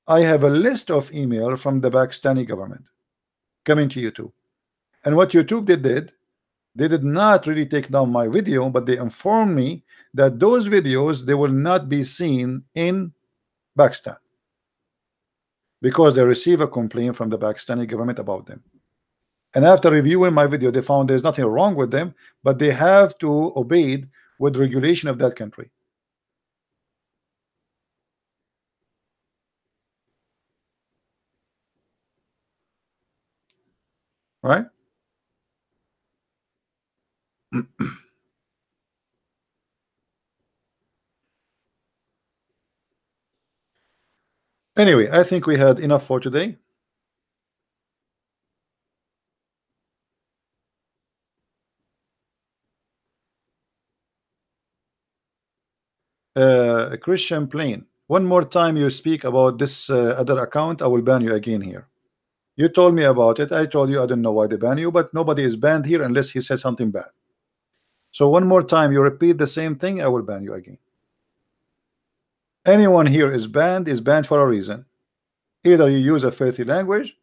[SPEAKER 1] I have a list of email from the Pakistani government coming to YouTube. And what YouTube did, they did not really take down my video, but they informed me that those videos, they will not be seen in Pakistan. because they receive a complaint from the Pakistani government about them. And after reviewing my video, they found there's nothing wrong with them, but they have to obey with regulation of that country. Right? Anyway, I think we had enough for today. Christian Plain, one more time you speak about this other account, I will ban you again here. You told me about it. I told you I don't know why they ban you, but nobody is banned here unless he said something bad. So one more time you repeat the same thing, I will ban you again. Anyone here is banned for a reason. Either you use a filthy language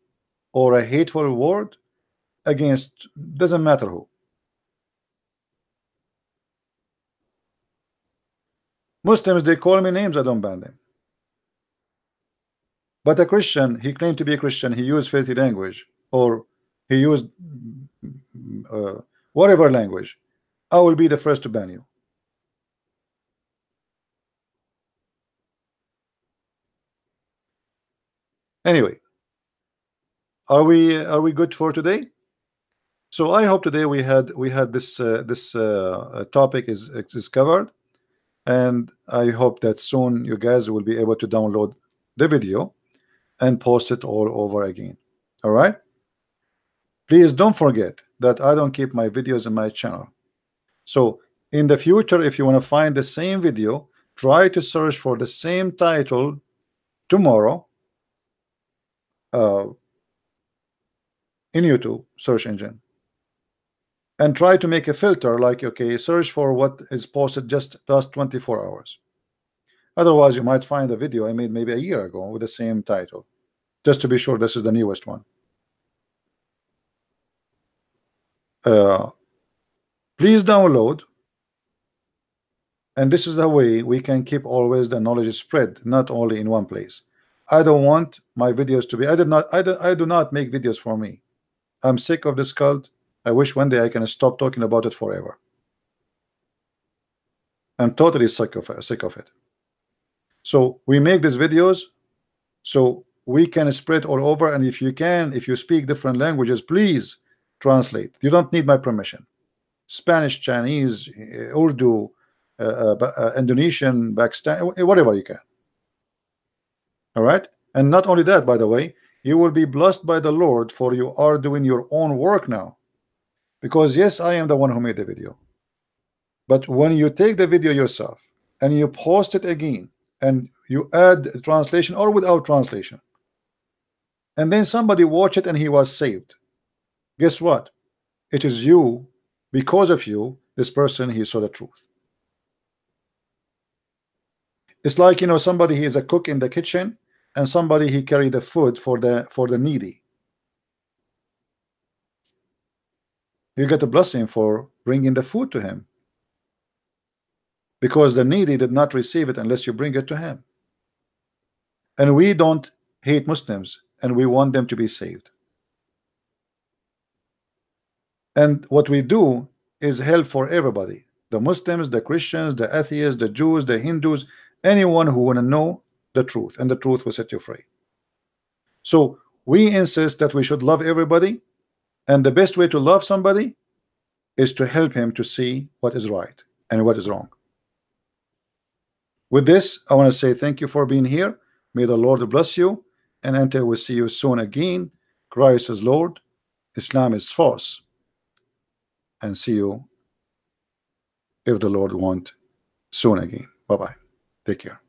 [SPEAKER 1] or a hateful word against, doesn't matter who. Muslims, they call me names, I don't ban them. But a Christian, he claimed to be a Christian, he used filthy language, or he used whatever language, I will be the first to ban you. Anyway, are we good for today? So I hope today we had this topic is covered, and I hope that soon you guys will be able to download the video and post it all over again. All right, please don't forget that I don't keep my videos in my channel. So in the future, if you want to find the same video, try to search for the same title tomorrow in YouTube search engine, and try to make a filter like, okay, search for what is posted just last 24 hours. Otherwise you might find a video I made maybe a year ago with the same title, just to be sure this is the newest one. Please download, and this is the way we can keep always the knowledge spread, not only in one place. I don't want my videos to be, I do not make videos for me. I'm sick of this cult. I wish one day I can stop talking about it forever. I'm totally sick of it. So we make these videos so we can spread all over, and if you speak different languages, please translate. You don't need my permission. Spanish, Chinese, Urdu, Indonesian, Pakistan, whatever you can. All right, and not only that, by the way, you will be blessed by the Lord, for you are doing your own work now. Because yes, I am the one who made the video, but when you take the video yourself and you post it again, and you add translation or without translation, and then somebody watch it and he was saved, guess what? It is you, because of you, this person, he saw the truth. It's like, you know, somebody, he is a cook in the kitchen, and somebody, he carry the food for the needy. You get a blessing for bringing the food to him, because the needy did not receive it unless you bring it to him. And we don't hate Muslims, and we want them to be saved. And what we do is help for everybody, the Muslims, the Christians, the atheists, the Jews, the Hindus, anyone who want to know the truth, and the truth will set you free. So we insist that we should love everybody, and the best way to love somebody is to help him to see what is right and what is wrong. With this, I want to say thank you for being here. May the Lord bless you, and until we see you soon again, Christ is Lord, Islam is false, and see you, if the Lord want, soon again. Bye-bye. Take care.